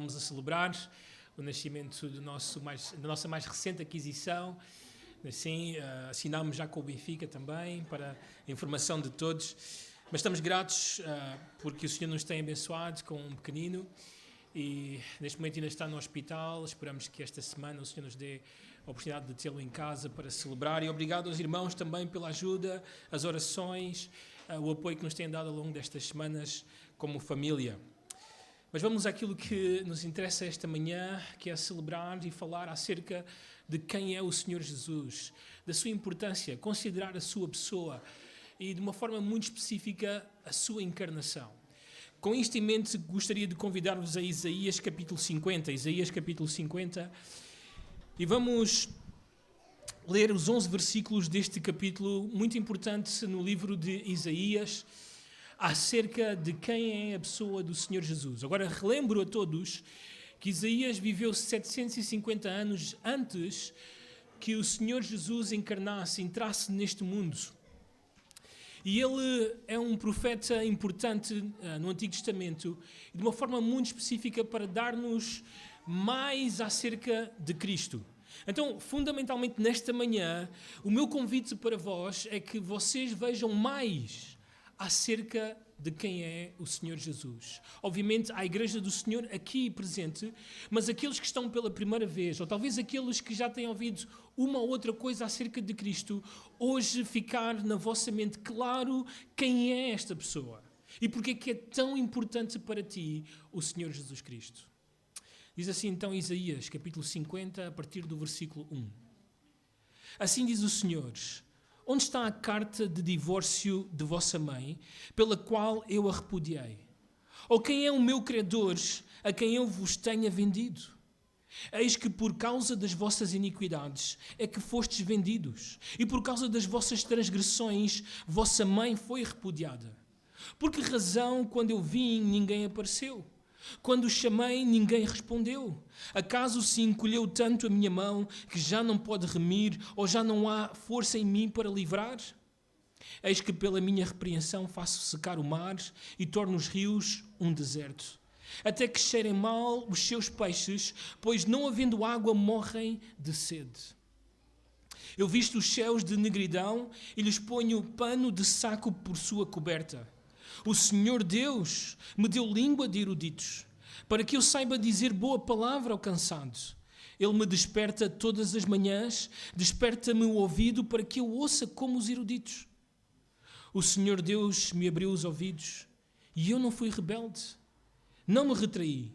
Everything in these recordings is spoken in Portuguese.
estamos a celebrar o nascimento da nossa mais recente aquisição. Assim, assinámos já com o Benfica também, para a informação de todos. Mas estamos gratos porque o Senhor nos tem abençoado com um pequenino e neste momento ainda está no hospital. Esperamos que esta semana o Senhor nos dê a oportunidade de tê-lo em casa para celebrar. E obrigado aos irmãos também pela ajuda, as orações, o apoio que nos têm dado ao longo destas semanas como família. Mas vamos àquilo que nos interessa esta manhã, que é celebrar e falar acerca de quem é o Senhor Jesus, da sua importância, considerar a sua pessoa e, de uma forma muito específica, a sua encarnação. Com isto em mente, gostaria de convidar-vos a Isaías capítulo 50. Isaías capítulo 50. E vamos ler os 11 versículos deste capítulo, muito importante no livro de Isaías, acerca de quem é a pessoa do Senhor Jesus. Agora, relembro a todos que Isaías viveu 750 anos antes que o Senhor Jesus encarnasse, entrasse neste mundo. E ele é um profeta importante no Antigo Testamento, de uma forma muito específica para dar-nos mais acerca de Cristo. Então, fundamentalmente, nesta manhã, o meu convite para vós é que vocês vejam mais acerca de quem é o Senhor Jesus. Obviamente, há a Igreja do Senhor aqui presente, mas aqueles que estão pela primeira vez, ou talvez aqueles que já têm ouvido uma ou outra coisa acerca de Cristo, hoje ficar na vossa mente claro quem é esta pessoa e porque é que é tão importante para ti o Senhor Jesus Cristo. Diz assim então Isaías, capítulo 50, a partir do versículo 1. Assim diz o Senhor: onde está a carta de divórcio de vossa mãe, pela qual eu a repudiei? Ou quem é o meu credor, a quem eu vos tenha vendido? Eis que por causa das vossas iniquidades é que fostes vendidos, e por causa das vossas transgressões vossa mãe foi repudiada. Por que razão, quando eu vim, ninguém apareceu? Quando chamei, ninguém respondeu. Acaso se encolheu tanto a minha mão que já não pode remir, ou já não há força em mim para livrar? Eis que pela minha repreensão faço secar o mar e torno os rios um deserto. Até que cheirem mal os seus peixes, pois não havendo água morrem de sede. Eu visto os céus de negridão e lhes ponho pano de saco por sua coberta. O Senhor Deus me deu língua de eruditos, para que eu saiba dizer boa palavra ao cansado. Ele me desperta todas as manhãs, desperta-me o ouvido para que eu ouça como os eruditos. O Senhor Deus me abriu os ouvidos e eu não fui rebelde. Não me retraí.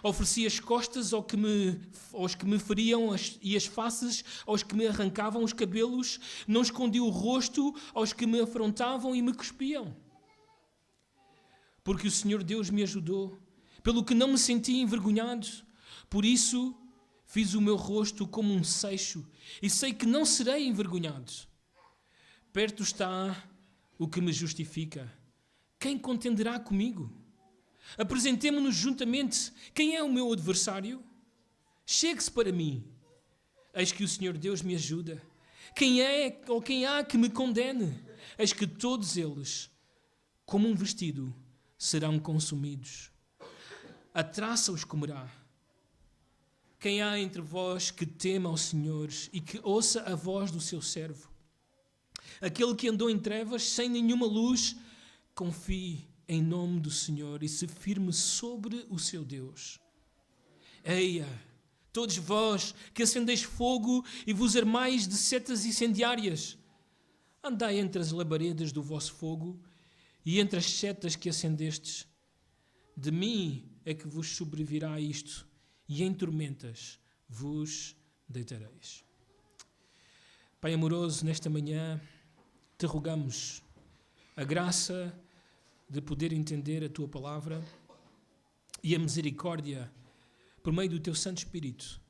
Ofereci as costas aos que me feriam e as faces aos que me arrancavam os cabelos. Não escondi o rosto aos que me afrontavam e me cuspiam. Porque o Senhor Deus me ajudou, pelo que não me senti envergonhado. Por isso fiz o meu rosto como um seixo e sei que não serei envergonhado. Perto está o que me justifica. Quem contenderá comigo? Apresentemo-nos juntamente. Quem é o meu adversário? Chegue-se para mim. Eis que o Senhor Deus me ajuda. Quem é ou quem há que me condene? Eis que todos eles, como um vestido, serão consumidos. A traça os comerá. Quem há entre vós que tema ao Senhor e que ouça a voz do seu servo? Aquele que andou em trevas, sem nenhuma luz, confie em nome do Senhor e se firme sobre o seu Deus. Eia, todos vós que acendeis fogo e vos armais de setas incendiárias, andai entre as labaredas do vosso fogo e entre as setas que acendestes. De mim é que vos sobrevirá isto, e em tormentas vos deitareis. Pai amoroso, nesta manhã te rogamos a graça de poder entender a tua palavra e a misericórdia, por meio do teu Santo Espírito,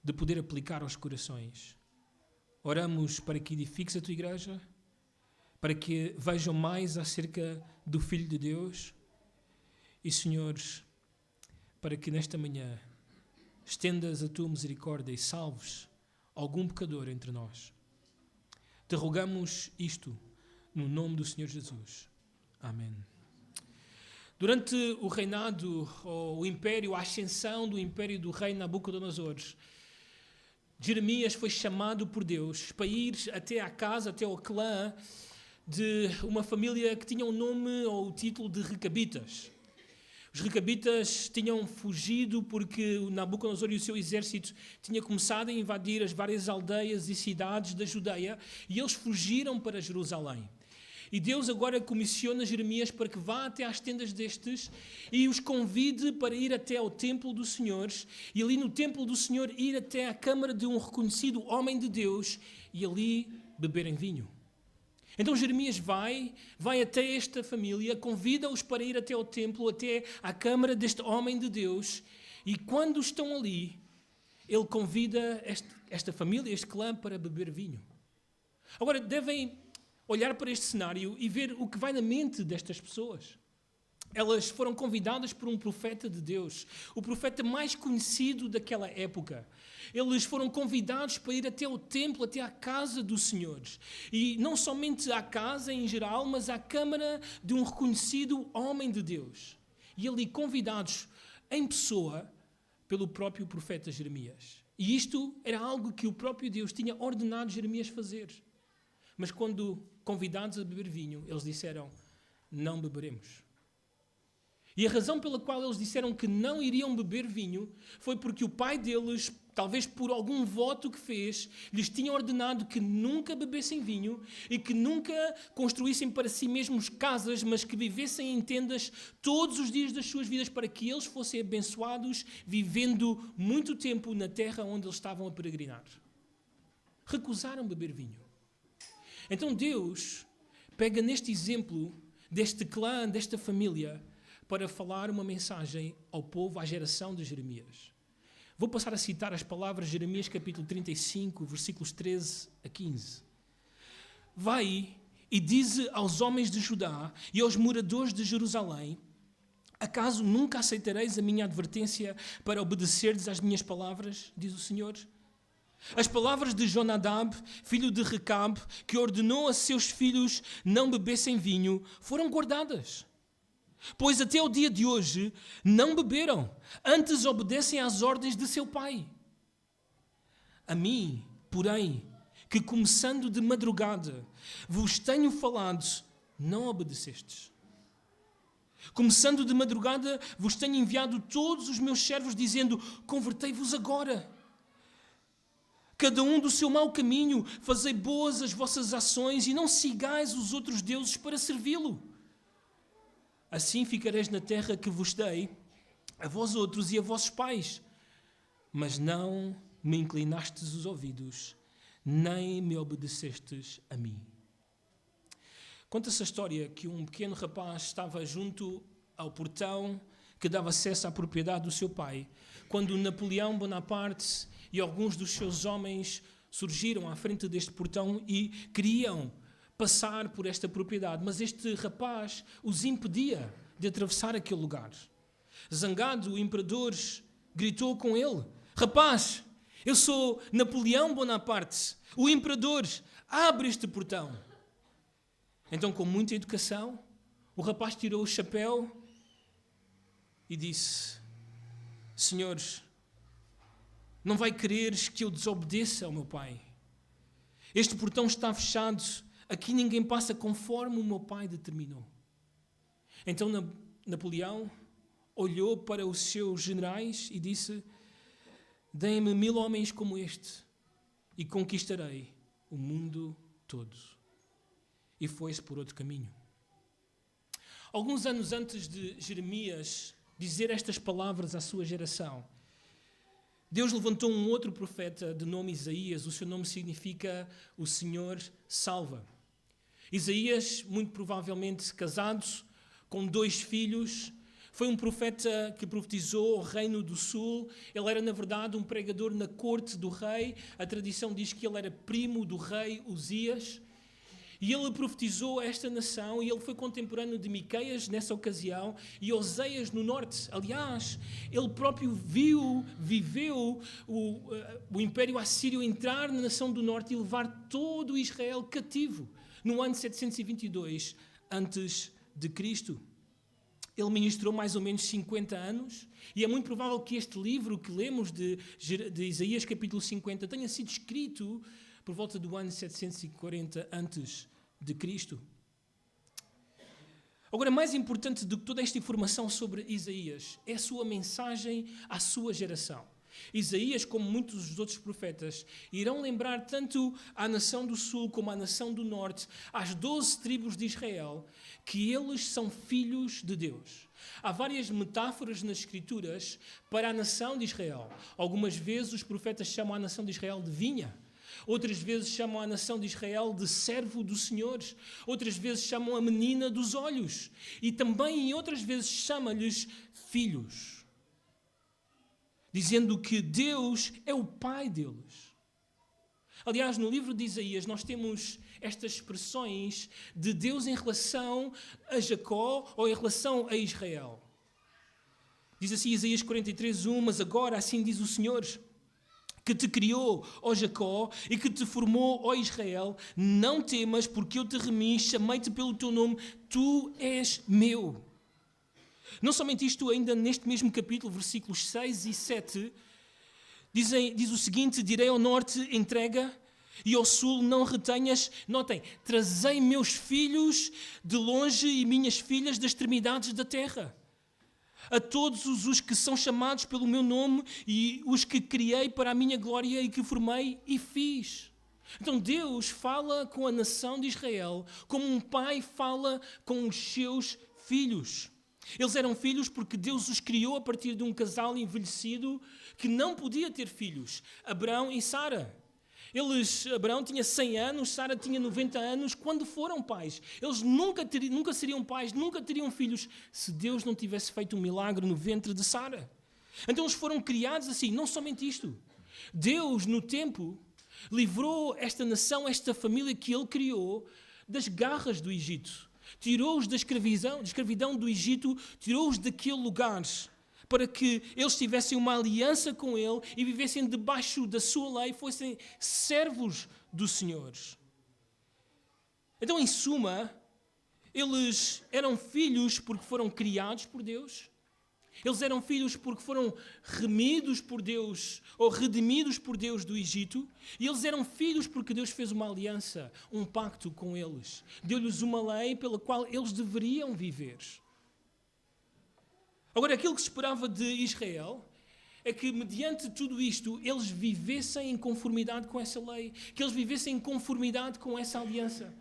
de poder aplicar aos corações. Oramos para que edifiques a tua igreja, para que vejam mais acerca do Filho de Deus e, Senhores, para que nesta manhã estendas a tua misericórdia e salves algum pecador entre nós. Te rogamos isto no nome do Senhor Jesus. Amém. Durante o reinado, ou o império, a ascensão do império do rei Nabucodonosor, Jeremias foi chamado por Deus para ir até à casa, até ao clã de uma família que tinha o nome ou o título de Recabitas. Os Recabitas tinham fugido porque o Nabucodonosor e o seu exército tinham começado a invadir as várias aldeias e cidades da Judeia e eles fugiram para Jerusalém. E Deus agora comissiona Jeremias para que vá até às tendas destes e os convide para ir até ao templo do Senhor e ali no templo do Senhor ir até à câmara de um reconhecido homem de Deus e ali beberem vinho. Então Jeremias vai até esta família, convida-os para ir até ao templo, até à câmara deste homem de Deus e quando estão ali, ele convida esta família, este clã para beber vinho. Agora devem olhar para este cenário e ver o que vai na mente destas pessoas. Elas foram convidadas por um profeta de Deus, o profeta mais conhecido daquela época. Eles foram convidados para ir até o templo, até à casa do Senhor. E não somente à casa em geral, mas à câmara de um reconhecido homem de Deus. E ali convidados em pessoa pelo próprio profeta Jeremias. E isto era algo que o próprio Deus tinha ordenado Jeremias fazer. Mas quando convidados a beber vinho, eles disseram, não beberemos. E a razão pela qual eles disseram que não iriam beber vinho foi porque o pai deles, talvez por algum voto que fez, lhes tinha ordenado que nunca bebessem vinho e que nunca construíssem para si mesmos casas, mas que vivessem em tendas todos os dias das suas vidas para que eles fossem abençoados, vivendo muito tempo na terra onde eles estavam a peregrinar. Recusaram beber vinho. Então Deus pega neste exemplo deste clã, desta família, para falar uma mensagem ao povo, à geração de Jeremias. Vou passar a citar as palavras de Jeremias capítulo 35, versículos 13 a 15. Vai e dize aos homens de Judá e aos moradores de Jerusalém, acaso nunca aceitareis a minha advertência para obedecerdes às minhas palavras, diz o Senhor? As palavras de Jonadab, filho de Recabe, que ordenou a seus filhos não bebessem vinho, foram guardadas. Pois até o dia de hoje não beberam, antes obedecem às ordens de seu pai. A mim, porém, que começando de madrugada vos tenho falado, não obedecestes. Começando de madrugada vos tenho enviado todos os meus servos dizendo, convertei-vos agora. Cada um do seu mau caminho, fazei boas as vossas ações e não sigais os outros deuses para servi-lo. Assim ficareis na terra que vos dei, a vós outros e a vossos pais. Mas não me inclinastes os ouvidos, nem me obedecestes a mim. Conta-se a história que um pequeno rapaz estava junto ao portão que dava acesso à propriedade do seu pai, quando Napoleão Bonaparte e alguns dos seus homens surgiram à frente deste portão e queriam passar por esta propriedade, mas este rapaz os impedia de atravessar aquele lugar. Zangado, o imperador gritou com ele, rapaz, eu sou Napoleão Bonaparte, o imperador, abre este portão. Então, com muita educação, o rapaz tirou o chapéu e disse, senhores, não vai quereres que eu desobedeça ao meu pai. Este portão está fechado, aqui ninguém passa conforme o meu pai determinou. Então Napoleão olhou para os seus generais e disse, deem-me 1000 homens como este e conquistarei o mundo todo. E foi-se por outro caminho. Alguns anos antes de Jeremias dizer estas palavras à sua geração, Deus levantou um outro profeta de nome Isaías. O seu nome significa o Senhor salva. Isaías, muito provavelmente casado, com 2 filhos, foi um profeta que profetizou o reino do sul. Ele era, na verdade, um pregador na corte do rei. A tradição diz que ele era primo do rei Uzias. E ele profetizou a esta nação e ele foi contemporâneo de Miqueias nessa ocasião e Oseias no norte. Aliás, ele próprio viveu o Império Assírio entrar na nação do norte e levar todo o Israel cativo no ano 722 a.C. ele ministrou mais ou menos 50 anos, e é muito provável que este livro que lemos de Isaías capítulo 50 tenha sido escrito por volta do ano 740 antes de Cristo. Agora, mais importante do que toda esta informação sobre Isaías é a sua mensagem à sua geração. Isaías, como muitos dos outros profetas, irão lembrar tanto à nação do sul como à nação do norte, às 12 tribos de Israel, que eles são filhos de Deus. Há várias metáforas nas Escrituras para a nação de Israel. Algumas vezes os profetas chamam a nação de Israel de vinha. Outras vezes chamam a nação de Israel de servo do Senhor. Outras vezes chamam a menina dos olhos. E também, em outras vezes, chama-lhes filhos, dizendo que Deus é o pai deles. Aliás, no livro de Isaías nós temos estas expressões de Deus em relação a Jacó ou em relação a Israel. Diz assim Isaías 43:1, mas agora assim diz o Senhor, que te criou, ó Jacó, e que te formou, ó Israel, não temas, porque eu te remi, chamei-te pelo teu nome, tu és meu. Não somente isto, ainda neste mesmo capítulo, versículos 6 e 7, diz o seguinte: direi ao norte, entrega, e ao sul, não retenhas. Notem, trazei meus filhos de longe e minhas filhas das extremidades da terra. A todos os que são chamados pelo meu nome e os que criei para a minha glória e que formei e fiz. Então Deus fala com a nação de Israel como um pai fala com os seus filhos. Eles eram filhos porque Deus os criou a partir de um casal envelhecido que não podia ter filhos, Abrão e Sara. Abraão tinha 100 anos, Sara tinha 90 anos, quando foram pais. Eles nunca seriam pais, nunca teriam filhos, se Deus não tivesse feito um milagre no ventre de Sara. Então eles foram criados assim. Não somente isto. Deus, no tempo, livrou esta nação, esta família que Ele criou, das garras do Egito. Tirou-os da escravidão do Egito, tirou-os daquele lugar, para que eles tivessem uma aliança com Ele e vivessem debaixo da sua lei, fossem servos do Senhor. Então, em suma, eles eram filhos porque foram criados por Deus. Eles eram filhos porque foram remidos por Deus ou redimidos por Deus do Egito. E eles eram filhos porque Deus fez uma aliança, um pacto com eles. Deu-lhes uma lei pela qual eles deveriam viver. Agora, aquilo que se esperava de Israel é que, mediante tudo isto, eles vivessem em conformidade com essa lei, que eles vivessem em conformidade com essa aliança,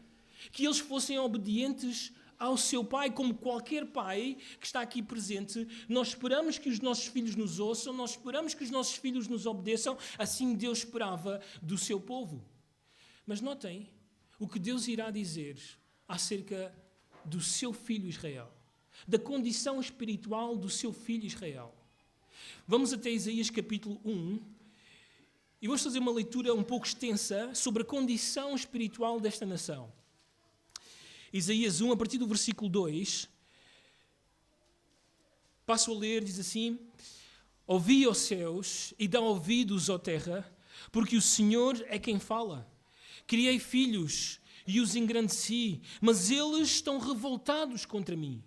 que eles fossem obedientes ao seu pai, como qualquer pai que está aqui presente. Nós esperamos que os nossos filhos nos ouçam, nós esperamos que os nossos filhos nos obedeçam, assim Deus esperava do seu povo. Mas notem o que Deus irá dizer acerca do seu filho Israel, da condição espiritual do seu filho Israel. Vamos até Isaías capítulo 1 e vamos fazer uma leitura um pouco extensa sobre a condição espiritual desta nação. Isaías 1, a partir do versículo 2, passo a ler, diz assim: ouvi, ó céus, e dá ouvidos, ó terra, porque o Senhor é quem fala. Criei filhos e os engrandeci, mas eles estão revoltados contra mim.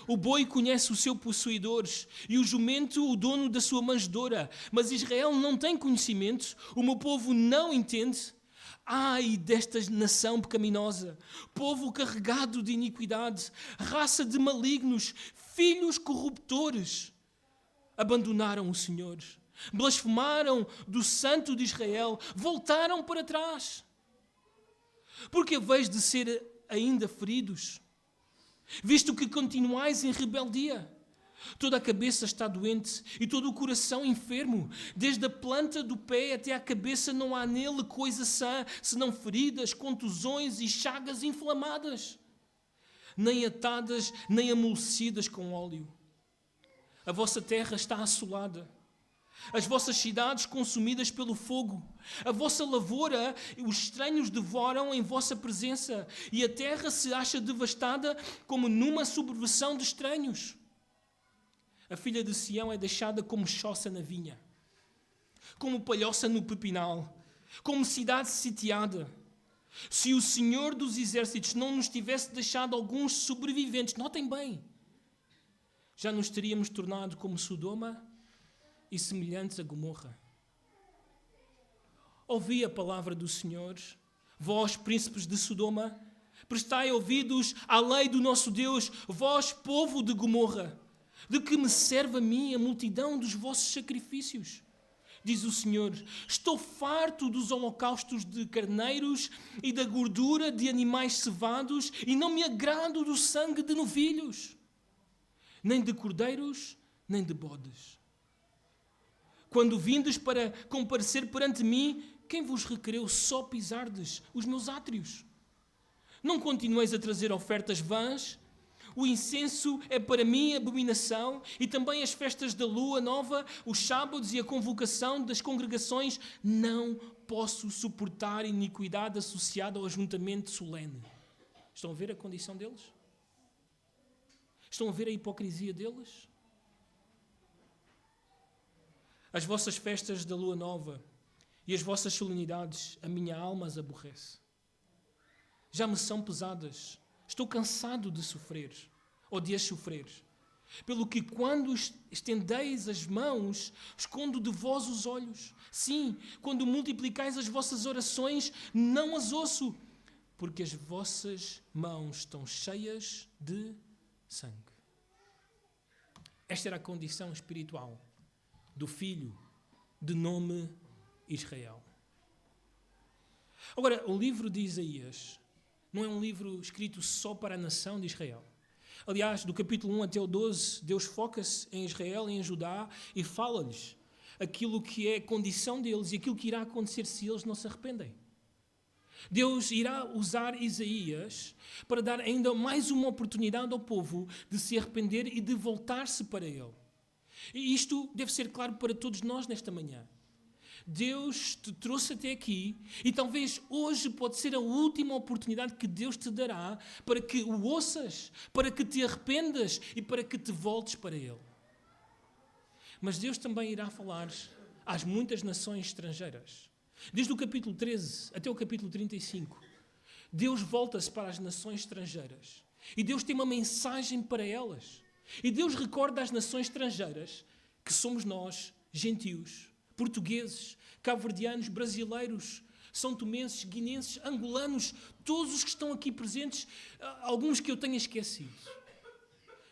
O boi conhece o seu possuidor e o jumento o dono da sua manjedoura, mas Israel não tem conhecimento, o meu povo não entende. Ai desta nação pecaminosa, povo carregado de iniquidade, raça de malignos, filhos corruptores. Abandonaram o Senhor, blasfemaram do Santo de Israel, voltaram para trás. Porque haveis de ser ainda feridos, visto que continuais em rebeldia? Toda a cabeça está doente e todo o coração enfermo. Desde a planta do pé até à cabeça não há nele coisa sã, senão feridas, contusões e chagas inflamadas, nem atadas, nem amolecidas com óleo. A vossa terra está assolada, as vossas cidades consumidas pelo fogo. A vossa lavoura os estranhos devoram em vossa presença, e a terra se acha devastada como numa subversão de estranhos. A filha de Sião é deixada como choça na vinha, como palhoça no pepinal, como cidade sitiada. Se o Senhor dos Exércitos não nos tivesse deixado alguns sobreviventes, notem bem, já nos teríamos tornado como Sodoma e semelhantes a Gomorra. Ouvi a palavra do Senhor, vós, príncipes de Sodoma, prestai ouvidos à lei do nosso Deus, vós, povo de Gomorra. De que me serve a mim a multidão dos vossos sacrifícios? Diz o Senhor, estou farto dos holocaustos de carneiros e da gordura de animais cevados e não me agrado do sangue de novilhos, nem de cordeiros, nem de bodes. Quando vindes para comparecer perante mim, quem vos requereu só pisardes os meus átrios? Não continueis a trazer ofertas vãs? O incenso é para mim abominação, e também as festas da lua nova, os sábados e a convocação das congregações. Não posso suportar iniquidade associada ao ajuntamento solene. Estão a ver a condição deles? Estão a ver a hipocrisia deles? As vossas festas da lua nova e as vossas solenidades, a minha alma as aborrece. Já me são pesadas. Estou cansado de sofrer, ou de as sofrer. Pelo que quando estendeis as mãos, escondo de vós os olhos. Sim, quando multiplicais as vossas orações, não as ouço, porque as vossas mãos estão cheias de sangue. Esta era a condição espiritual do filho de nome Israel. Agora, o livro de Isaías não é um livro escrito só para a nação de Israel. Aliás, do capítulo 1 até o 12, Deus foca-se em Israel e em Judá e fala-lhes aquilo que é a condição deles e aquilo que irá acontecer se eles não se arrependem. Deus irá usar Isaías para dar ainda mais uma oportunidade ao povo de se arrepender e de voltar-se para Ele. E isto deve ser claro para todos nós nesta manhã. Deus te trouxe até aqui e talvez hoje pode ser a última oportunidade que Deus te dará para que o ouças, para que te arrependas e para que te voltes para Ele. Mas Deus também irá falar às muitas nações estrangeiras. Desde o capítulo 13 até o capítulo 35, Deus volta-se para as nações estrangeiras e Deus tem uma mensagem para elas. E Deus recorda às nações estrangeiras que somos nós, gentios, portugueses, cabo-verdianos, brasileiros, são-tomenses, guinenses, angolanos, todos os que estão aqui presentes, alguns que eu tenha esquecido.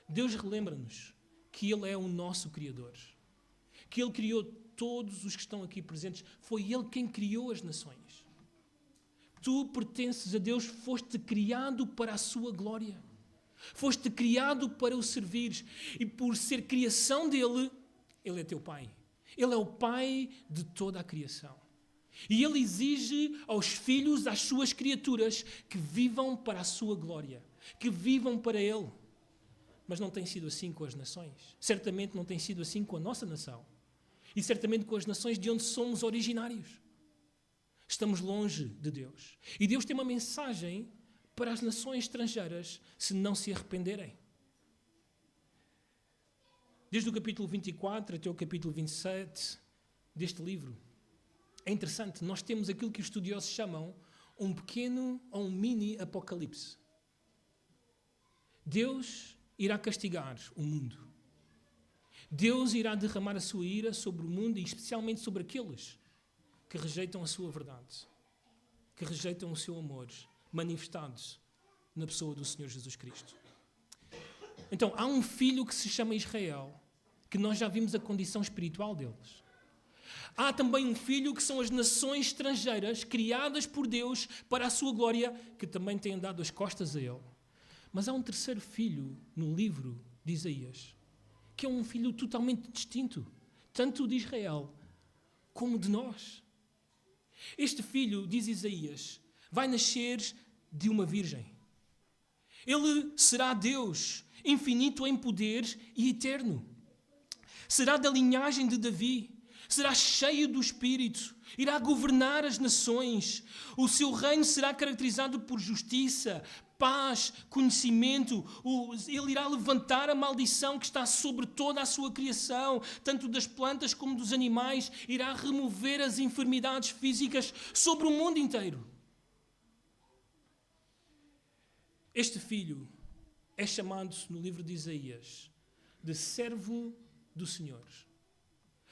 Deus relembra-nos que Ele é o nosso Criador, que Ele criou todos os que estão aqui presentes, foi Ele quem criou as nações. Tu pertences a Deus, foste criado para a sua glória, foste criado para o servir e por ser criação dEle, Ele é teu Pai. Ele é o Pai de toda a criação. E Ele exige aos filhos, às suas criaturas, que vivam para a sua glória, que vivam para Ele. Mas não tem sido assim com as nações. Certamente não tem sido assim com a nossa nação. E certamente com as nações de onde somos originários. Estamos longe de Deus. E Deus tem uma mensagem para as nações estrangeiras se não se arrependerem. Desde o capítulo 24 até o capítulo 27 deste livro, é interessante, nós temos aquilo que os estudiosos chamam um pequeno ou um mini apocalipse. Deus irá castigar o mundo. Deus irá derramar a sua ira sobre o mundo e especialmente sobre aqueles que rejeitam a sua verdade, que rejeitam o seu amor manifestados na pessoa do Senhor Jesus Cristo. Então, há um filho que se chama Israel, que nós já vimos a condição espiritual deles. Há também um filho que são as nações estrangeiras, criadas por Deus para a sua glória, que também têm dado as costas a Ele. Mas há um terceiro filho no livro de Isaías, que é um filho totalmente distinto, tanto de Israel como de nós. Este filho, diz Isaías, vai nascer de uma virgem. Ele será Deus, infinito em poder e eterno. Será da linhagem de Davi, será cheio do Espírito, irá governar as nações. O seu reino será caracterizado por justiça, paz, conhecimento. Ele irá levantar a maldição que está sobre toda a sua criação, tanto das plantas como dos animais. Irá remover as enfermidades físicas sobre o mundo inteiro. Este filho é chamado no livro de Isaías de servo do Senhor.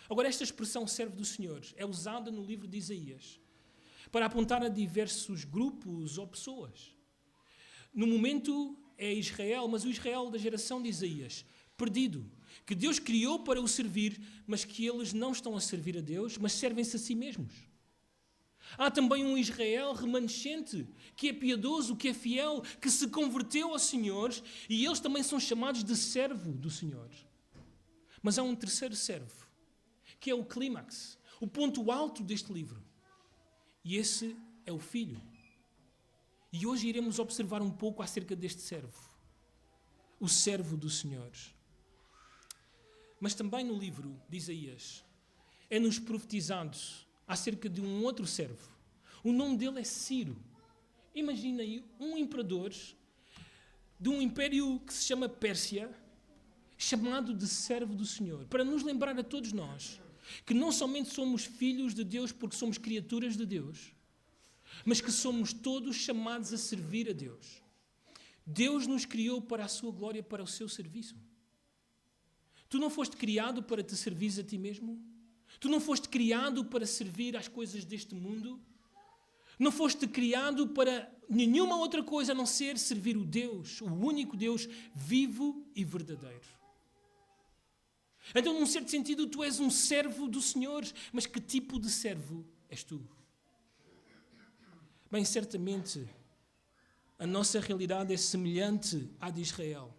Agora, esta expressão servo do Senhor é usada no livro de Isaías para apontar a diversos grupos ou pessoas. No momento é Israel, mas o Israel da geração de Isaías, perdido, que Deus criou para o servir, mas que eles não estão a servir a Deus, mas servem-se a si mesmos. Há também um Israel remanescente, que é piedoso, que é fiel, que se converteu ao Senhor, e eles também são chamados de servo do Senhor. Mas há um terceiro servo, que é o clímax, o ponto alto deste livro. E esse é o Filho. E hoje iremos observar um pouco acerca deste servo, o servo do Senhor. Mas também no livro de Isaías é-nos profetizado acerca de um outro servo. O nome dele é Ciro. Imagina aí um imperador de um império que se chama Pérsia, chamado de servo do Senhor, para nos lembrar a todos nós que não somente somos filhos de Deus porque somos criaturas de Deus, mas que somos todos chamados a servir a Deus. Deus nos criou para a sua glória, para o seu serviço. Tu não foste criado para te servir a ti mesmo? Tu não foste criado para servir às coisas deste mundo? Não foste criado para nenhuma outra coisa a não ser servir o Deus, o único Deus vivo e verdadeiro. Então, num certo sentido, tu és um servo do Senhor, mas que tipo de servo és tu? Bem, certamente, a nossa realidade é semelhante à de Israel.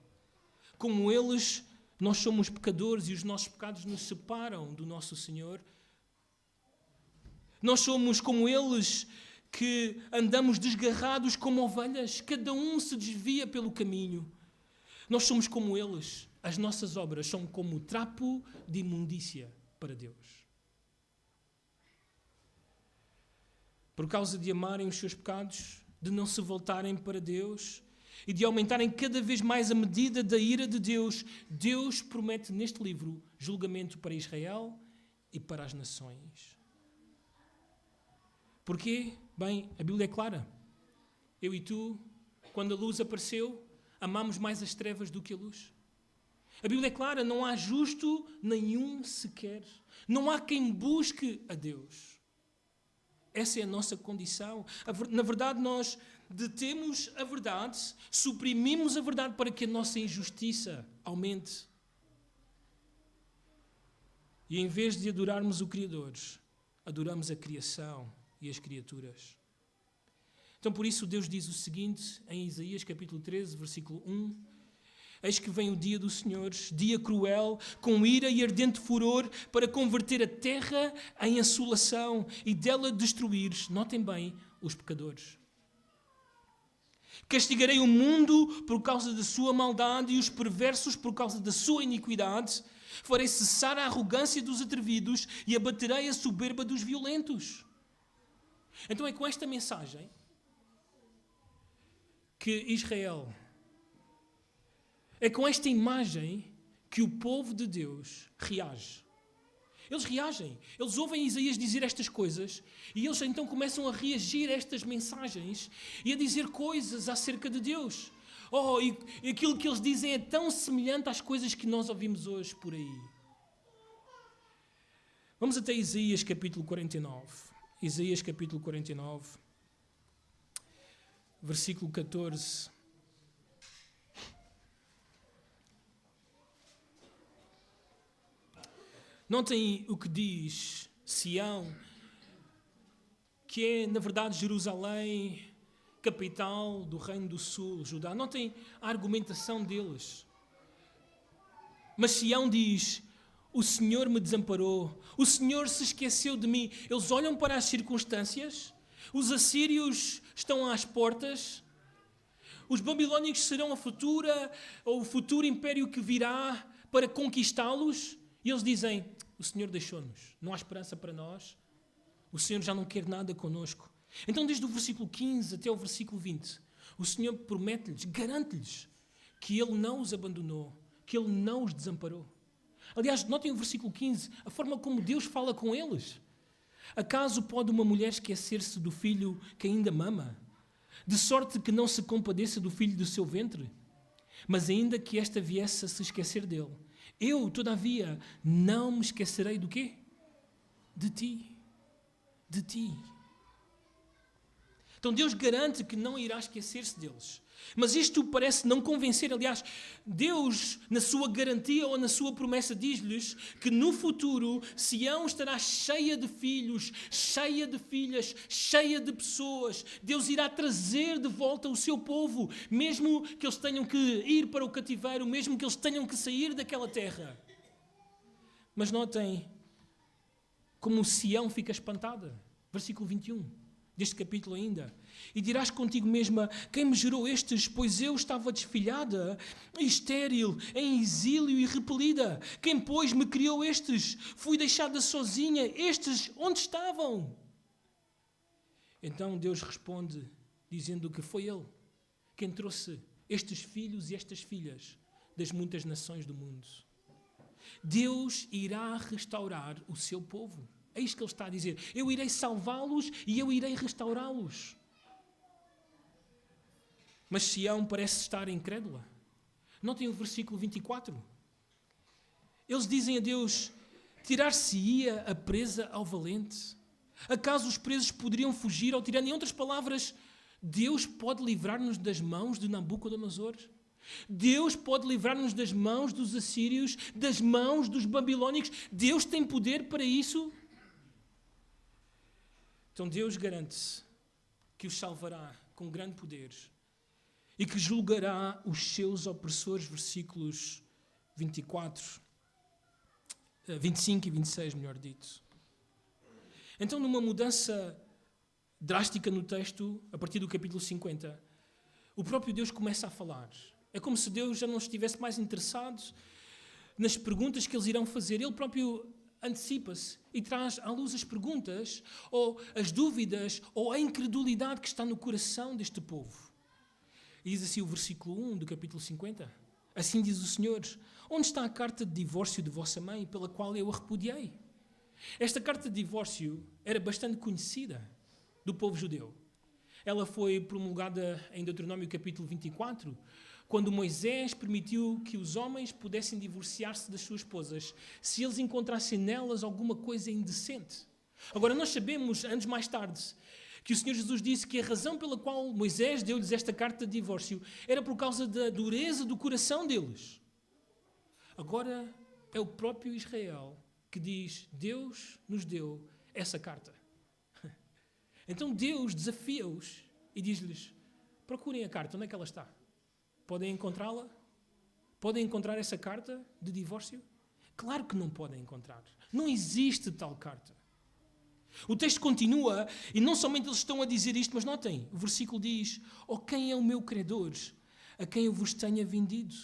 Como eles, nós somos pecadores e os nossos pecados nos separam do nosso Senhor. Nós somos como eles que andamos desgarrados como ovelhas, cada um se desvia pelo caminho. Nós somos como eles. As nossas obras são como trapo de imundícia para Deus. Por causa de amarem os seus pecados, de não se voltarem para Deus e de aumentarem cada vez mais a medida da ira de Deus, Deus promete neste livro julgamento para Israel e para as nações. Porquê? Bem, a Bíblia é clara. Eu e tu, quando a luz apareceu, amamos mais as trevas do que a luz. A Bíblia é clara, não há justo nenhum sequer. Não há quem busque a Deus. Essa é a nossa condição. Na verdade, nós detemos a verdade, suprimimos a verdade para que a nossa injustiça aumente. E em vez de adorarmos o Criador, adoramos a criação e as criaturas. Então, por isso, Deus diz o seguinte, em Isaías capítulo 13, versículo 1, eis que vem o dia do Senhor, dia cruel, com ira e ardente furor, para converter a terra em assolação e dela destruir, notem bem, os pecadores. Castigarei o mundo por causa da sua maldade e os perversos por causa da sua iniquidade. Farei cessar a arrogância dos atrevidos e abaterei a soberba dos violentos. Então é com esta mensagem que Israel, é com esta imagem que o povo de Deus reage. Eles reagem. Eles ouvem Isaías dizer estas coisas e eles então começam a reagir a estas mensagens e a dizer coisas acerca de Deus. E aquilo que eles dizem é tão semelhante às coisas que nós ouvimos hoje por aí. Vamos até Isaías capítulo 49. Isaías capítulo 49, versículo 14. Notem o que diz Sião, que é, na verdade, Jerusalém, capital do Reino do Sul, Judá. Notem a argumentação deles. Mas Sião diz, o Senhor me desamparou, o Senhor se esqueceu de mim. Eles olham para as circunstâncias, os assírios estão às portas, os babilônicos serão o futuro império que virá para conquistá-los. E eles dizem, o Senhor deixou-nos, não há esperança para nós, o Senhor já não quer nada connosco. Então, desde o versículo 15 até o versículo 20, o Senhor promete-lhes, garante-lhes, que Ele não os abandonou, que Ele não os desamparou. Aliás, notem o versículo 15, a forma como Deus fala com eles. Acaso pode uma mulher esquecer-se do filho que ainda mama, de sorte que não se compadeça do filho do seu ventre? Mas ainda que esta viesse a se esquecer dele, Eu, todavia, não me esquecerei do quê? De ti. De ti. Então Deus garante que não irá esquecer-se deles. Mas isto parece não convencer. Aliás, Deus, na sua garantia ou na sua promessa, diz-lhes que no futuro Sião estará cheia de filhos, cheia de filhas, cheia de pessoas. Deus irá trazer de volta o seu povo, mesmo que eles tenham que ir para o cativeiro, mesmo que eles tenham que sair daquela terra. Mas notem como Sião fica espantada. Versículo 21. Deste capítulo ainda. E dirás contigo mesma, quem me gerou estes? Pois eu estava desfilhada, estéril, em exílio e repelida. Quem, pois, me criou estes? Fui deixada sozinha. Estes, onde estavam? Então Deus responde, dizendo que foi Ele quem trouxe estes filhos e estas filhas das muitas nações do mundo. Deus irá restaurar o seu povo. É isto que Ele está a dizer. Eu irei salvá-los e eu irei restaurá-los. Mas Sião parece estar incrédula. Notem o versículo 24. Eles dizem a Deus, tirar-se-ia a presa ao valente? Acaso os presos poderiam fugir ao tirano? Em outras palavras, Deus pode livrar-nos das mãos de Nabucodonosor? Deus pode livrar-nos das mãos dos assírios, das mãos dos babilónicos? Deus tem poder para isso? Então Deus garante-se que os salvará com grande poder e que julgará os seus opressores, versículos 25 e 26, melhor dito. Então, numa mudança drástica no texto, a partir do capítulo 50, o próprio Deus começa a falar. É como se Deus já não estivesse mais interessado nas perguntas que eles irão fazer. Ele próprio antecipa-se e traz à luz as perguntas, ou as dúvidas, ou a incredulidade que está no coração deste povo. E diz assim o versículo 1 do capítulo 50. Assim diz o Senhor, onde está a carta de divórcio de vossa mãe, pela qual eu a repudiei? Esta carta de divórcio era bastante conhecida do povo judeu. Ela foi promulgada em Deuteronômio capítulo 24, quando Moisés permitiu que os homens pudessem divorciar-se das suas esposas, se eles encontrassem nelas alguma coisa indecente. Agora, nós sabemos, anos mais tarde, que o Senhor Jesus disse que a razão pela qual Moisés deu-lhes esta carta de divórcio era por causa da dureza do coração deles. Agora, é o próprio Israel que diz, Deus nos deu essa carta. Então Deus desafia-os e diz-lhes, procurem a carta, onde é que ela está? Podem encontrá-la? Podem encontrar essa carta de divórcio? Claro que não podem encontrar. Não existe tal carta. O texto continua, e não somente eles estão a dizer isto, mas notem, o versículo diz, quem é o meu credor, a quem eu vos tenha vendido?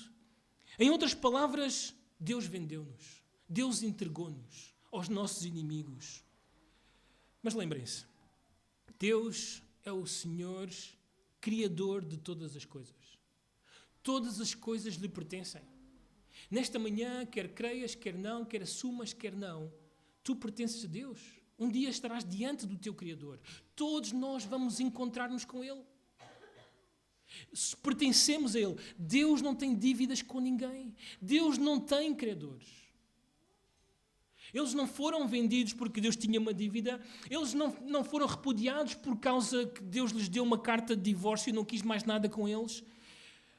Em outras palavras, Deus vendeu-nos. Deus entregou-nos aos nossos inimigos. Mas lembrem-se, Deus é o Senhor Criador de todas as coisas. Todas as coisas lhe pertencem. Nesta manhã, quer creias, quer não, quer assumas, quer não, tu pertences a Deus. Um dia estarás diante do teu Criador. Todos nós vamos encontrar-nos com Ele. Pertencemos a Ele. Deus não tem dívidas com ninguém. Deus não tem credores. Eles não foram vendidos porque Deus tinha uma dívida. Eles não foram repudiados por causa que Deus lhes deu uma carta de divórcio e não quis mais nada com eles.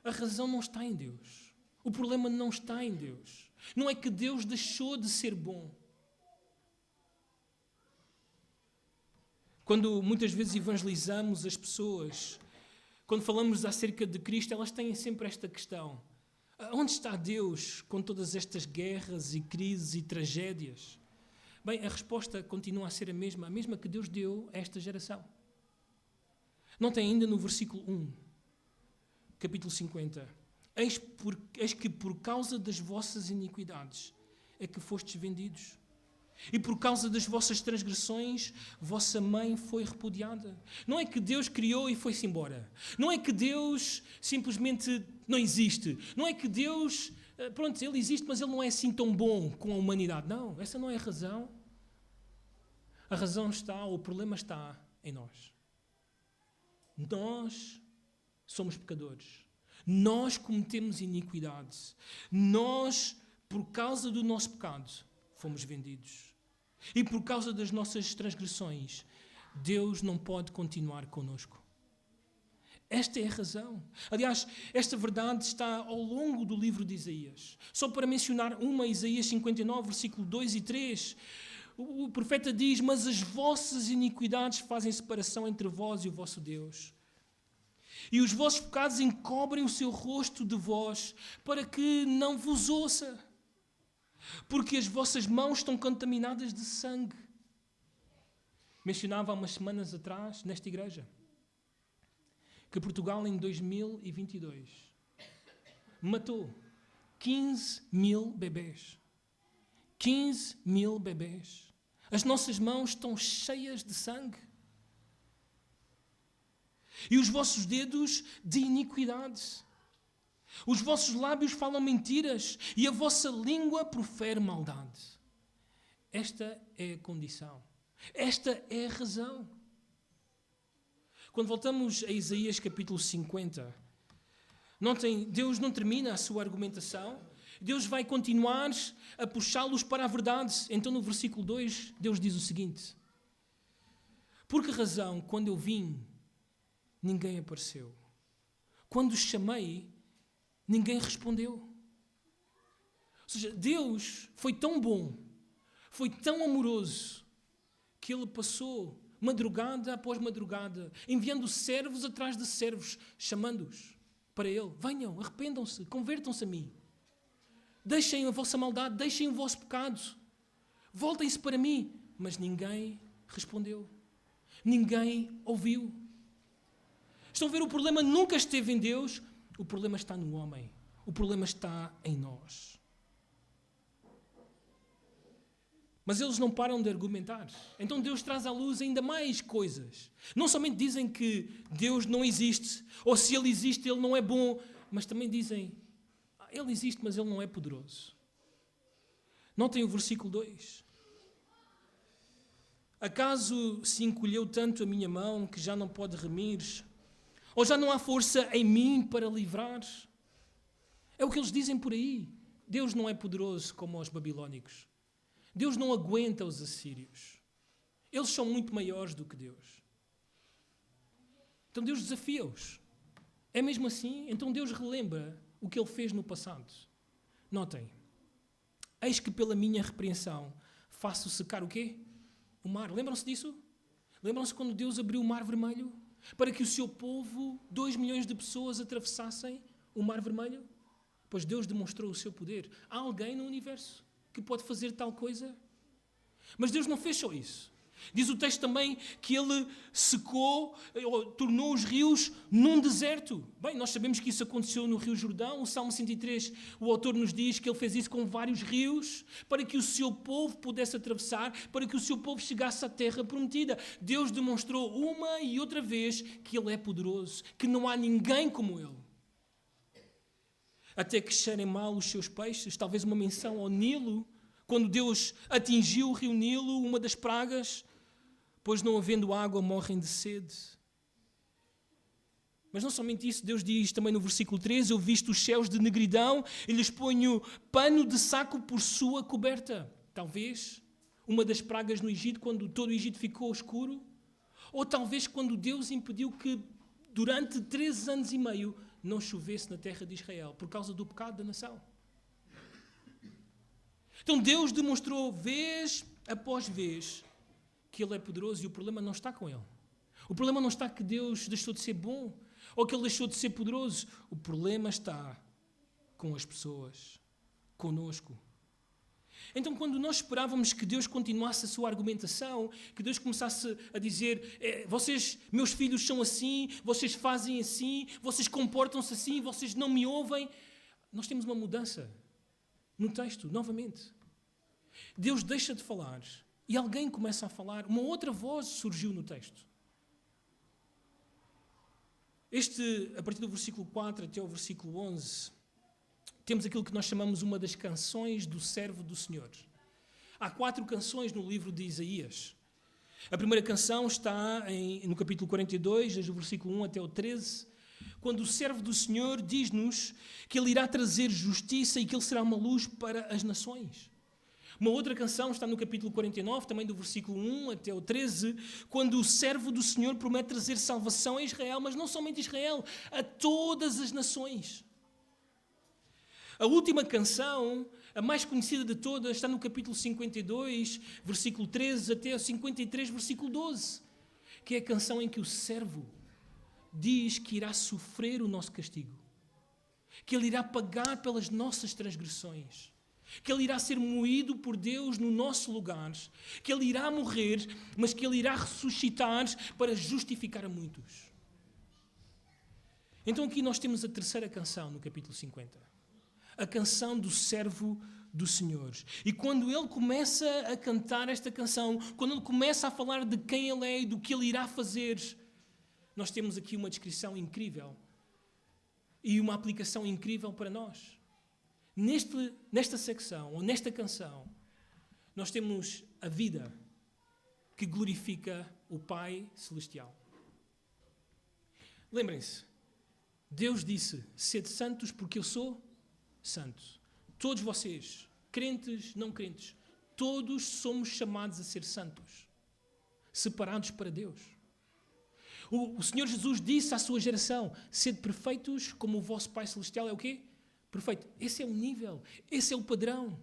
A razão não está em Deus. O problema não está em Deus. Não é que Deus deixou de ser bom. Quando muitas vezes evangelizamos as pessoas, quando falamos acerca de Cristo, elas têm sempre esta questão. Onde está Deus com todas estas guerras e crises e tragédias? Bem, a resposta continua a ser a mesma que Deus deu a esta geração. Notem ainda no versículo 1, capítulo 50. Eis que por causa das vossas iniquidades é que fostes vendidos. E por causa das vossas transgressões, vossa mãe foi repudiada. Não é que Deus criou e foi-se embora. Não é que Deus simplesmente não existe. Não é que Deus, pronto, Ele existe, mas Ele não é assim tão bom com a humanidade. Não, essa não é a razão. A razão está, o problema está em nós. Nós somos pecadores. Nós cometemos iniquidade. Nós Por causa do nosso pecado, fomos vendidos. E por causa das nossas transgressões, Deus não pode continuar connosco. Esta é a razão. Aliás, esta verdade está ao longo do livro de Isaías. Só para mencionar uma, Isaías 59, versículo 2 e 3, o profeta diz: mas as vossas iniquidades fazem separação entre vós e o vosso Deus. E os vossos pecados encobrem o seu rosto de vós, para que não vos ouça. Porque as vossas mãos estão contaminadas de sangue. Mencionava há umas semanas atrás, nesta igreja, que Portugal em 2022 matou 15 mil bebés. 15 mil bebés. As nossas mãos estão cheias de sangue. E os vossos dedos de iniquidade. Os vossos lábios falam mentiras e a vossa língua profere maldade. Esta é a condição. Esta é a razão. Quando voltamos a Isaías capítulo 50, notem, Deus não termina a sua argumentação. Deus vai continuar a puxá-los para a verdade. Então no versículo 2, Deus diz o seguinte: por que razão, quando eu vim, ninguém apareceu? Quando os chamei, ninguém respondeu. Ou seja, Deus foi tão bom, foi tão amoroso, que Ele passou madrugada após madrugada, enviando servos atrás de servos, chamando-os para Ele. Venham, arrependam-se, convertam-se a mim. Deixem a vossa maldade, deixem o vosso pecado. Voltem-se para mim. Mas ninguém respondeu. Ninguém ouviu. Estão a ver, o problema nunca esteve em Deus, o problema está no homem. O problema está em nós. Mas eles não param de argumentar. Então Deus traz à luz ainda mais coisas. Não somente dizem que Deus não existe, ou se Ele existe, Ele não é bom, mas também dizem: Ele existe, mas Ele não é poderoso. Notem o versículo 2. Acaso se encolheu tanto a minha mão que já não pode remir? Ou já não há força em mim para livrar? É o que eles dizem por aí. Deus não é poderoso como os babilónicos. Deus não aguenta os assírios. Eles são muito maiores do que Deus. Então Deus desafia-os. É mesmo assim? Então Deus relembra o que Ele fez no passado. Notem. Eis que pela minha repreensão faço secar o quê? O mar. Lembram-se disso? Lembram-se quando Deus abriu o Mar Vermelho? Para que o seu povo, 2 milhões de pessoas, atravessassem o Mar Vermelho? Pois Deus demonstrou o seu poder. Há alguém no universo que pode fazer tal coisa? Mas Deus não fez só isso. Diz o texto também que Ele secou, ou tornou os rios num deserto. Bem, nós sabemos que isso aconteceu no Rio Jordão. O Salmo 103, o autor nos diz que Ele fez isso com vários rios, para que o seu povo pudesse atravessar, para que o seu povo chegasse à terra prometida. Deus demonstrou uma e outra vez que Ele é poderoso, que não há ninguém como Ele. Até que cheirem mal os seus peixes, talvez uma menção ao Nilo, quando Deus atingiu o rio Nilo, uma das pragas, pois não havendo água morrem de sede. Mas não somente isso, Deus diz também no versículo 13, eu visto os céus de negridão e lhes ponho pano de saco por sua coberta. Talvez uma das pragas no Egito, quando todo o Egito ficou escuro, ou talvez quando Deus impediu que durante 3 anos e meio não chovesse na terra de Israel, por causa do pecado da nação. Então Deus demonstrou vez após vez que Ele é poderoso e o problema não está com Ele. O problema não está que Deus deixou de ser bom ou que Ele deixou de ser poderoso. O problema está com as pessoas, conosco. Então, quando nós esperávamos que Deus continuasse a sua argumentação, que Deus começasse a dizer, vocês, meus filhos, são assim, vocês fazem assim, vocês comportam-se assim, vocês não me ouvem, nós temos uma mudança no texto, novamente. Deus deixa de falar e alguém começa a falar, uma outra voz surgiu no texto. A partir do versículo 4 até o versículo 11, temos aquilo que nós chamamos uma das canções do servo do Senhor. Há 4 canções no livro de Isaías. A primeira canção está no capítulo 42, desde o versículo 1 até o 13. quando o servo do Senhor diz-nos que Ele irá trazer justiça e que Ele será uma luz para as nações. Uma outra canção está no capítulo 49, também do versículo 1 até o 13, quando o servo do Senhor promete trazer salvação a Israel, mas não somente a Israel, a todas as nações. A última canção, a mais conhecida de todas, está no capítulo 52, versículo 13 até o 53, versículo 12, que é a canção em que o servo diz que irá sofrer o nosso castigo, que Ele irá pagar pelas nossas transgressões, que Ele irá ser moído por Deus no nosso lugar, que Ele irá morrer, mas que Ele irá ressuscitar para justificar a muitos. Então aqui nós temos a terceira canção no capítulo 50. A canção do servo do Senhor. E quando ele começa a cantar esta canção, quando ele começa a falar de quem ele é e do que ele irá fazer, nós temos aqui uma descrição incrível e uma aplicação incrível para nós. Nesta secção, ou nesta canção, nós temos a vida que glorifica o Pai Celestial. Lembrem-se, Deus disse, sede santos porque eu sou santo. Todos vocês, crentes, não crentes, todos somos chamados a ser santos, separados para Deus. O Senhor Jesus disse à sua geração, sede perfeitos como o vosso Pai Celestial é o quê? Perfeito. Esse é o nível, esse é o padrão.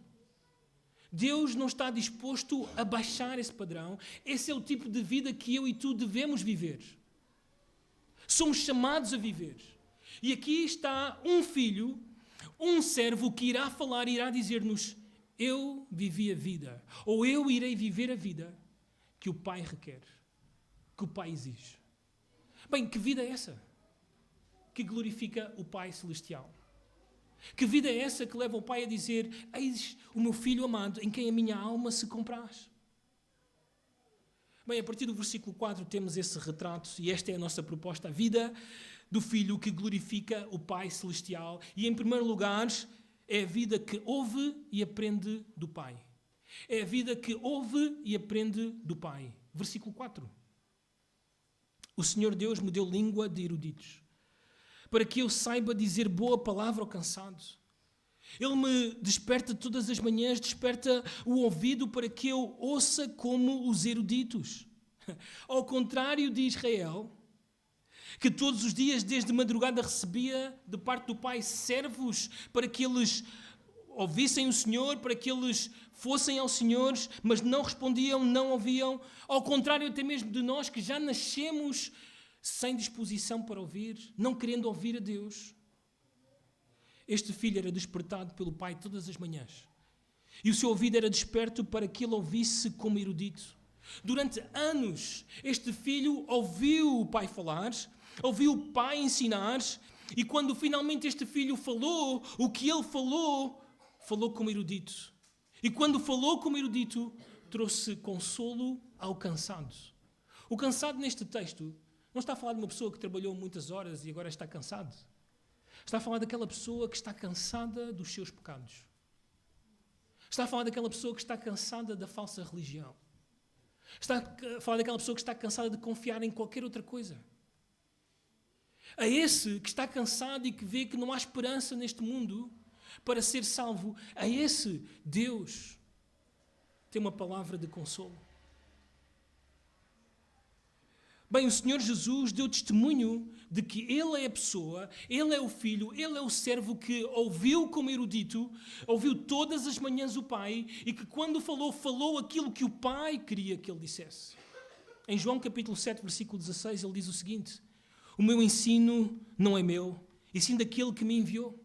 Deus não está disposto a baixar esse padrão. Esse é o tipo de vida que eu e tu devemos viver. Somos chamados a viver. E aqui está um filho, um servo que irá falar, irá dizer-nos, eu vivi a vida, ou eu irei viver a vida que o Pai requer, que o Pai exige. Bem, que vida é essa? Que glorifica o Pai Celestial. Que vida é essa que leva o Pai a dizer, eis o meu Filho amado, em quem a minha alma se compraz? Bem, a partir do versículo 4 temos esse retrato, e esta é a nossa proposta, a vida do Filho que glorifica o Pai Celestial. E, em primeiro lugar, é a vida que ouve e aprende do Pai. É a vida que ouve e aprende do Pai. Versículo 4. O Senhor Deus me deu língua de eruditos, para que eu saiba dizer boa palavra ao cansado. Ele me desperta todas as manhãs, desperta o ouvido para que eu ouça como os eruditos. Ao contrário de Israel, que todos os dias, desde madrugada, recebia de parte do Pai servos para que eles ouvissem o Senhor, para que eles fossem aos senhores, mas não respondiam, não ouviam. Ao contrário até mesmo de nós, que já nascemos sem disposição para ouvir, não querendo ouvir a Deus. Este filho era despertado pelo Pai todas as manhãs. E o seu ouvido era desperto para que ele ouvisse como erudito. Durante anos, este filho ouviu o Pai falar, ouviu o Pai ensinar, e quando finalmente este filho falou, o que ele falou, falou como erudito. E quando falou como erudito, trouxe consolo ao cansado. O cansado neste texto não está a falar de uma pessoa que trabalhou muitas horas e agora está cansado. Está a falar daquela pessoa que está cansada dos seus pecados. Está a falar daquela pessoa que está cansada da falsa religião. Está a falar daquela pessoa que está cansada de confiar em qualquer outra coisa. A esse que está cansado e que vê que não há esperança neste mundo para ser salvo, a esse Deus tem uma palavra de consolo. Bem, o Senhor Jesus deu testemunho de que Ele é a pessoa, Ele é o Filho, Ele é o servo que ouviu como erudito, ouviu todas as manhãs o Pai e que quando falou, falou aquilo que o Pai queria que Ele dissesse. Em João capítulo 7, versículo 16, Ele diz o seguinte: o meu ensino não é meu, e sim daquele que me enviou.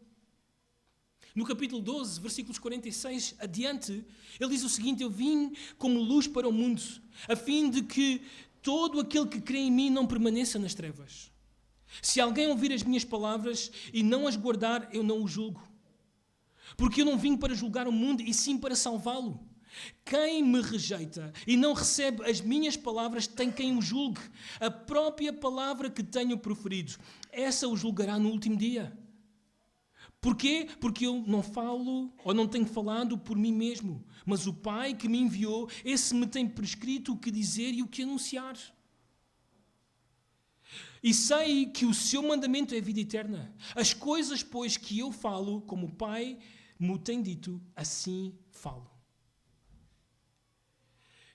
No capítulo 12, versículos 46 adiante, Ele diz o seguinte: eu vim como luz para o mundo, a fim de que todo aquele que crê em mim não permaneça nas trevas. Se alguém ouvir as minhas palavras e não as guardar, eu não o julgo. Porque eu não vim para julgar o mundo, e sim para salvá-lo. Quem me rejeita e não recebe as minhas palavras tem quem o julgue. A própria palavra que tenho proferido, essa o julgará no último dia. Porquê? Porque eu não falo ou não tenho falado por mim mesmo, mas o Pai que me enviou, esse me tem prescrito o que dizer e o que anunciar. E sei que o seu mandamento é vida eterna. As coisas, pois, que eu falo, como o Pai me tem dito, assim falo.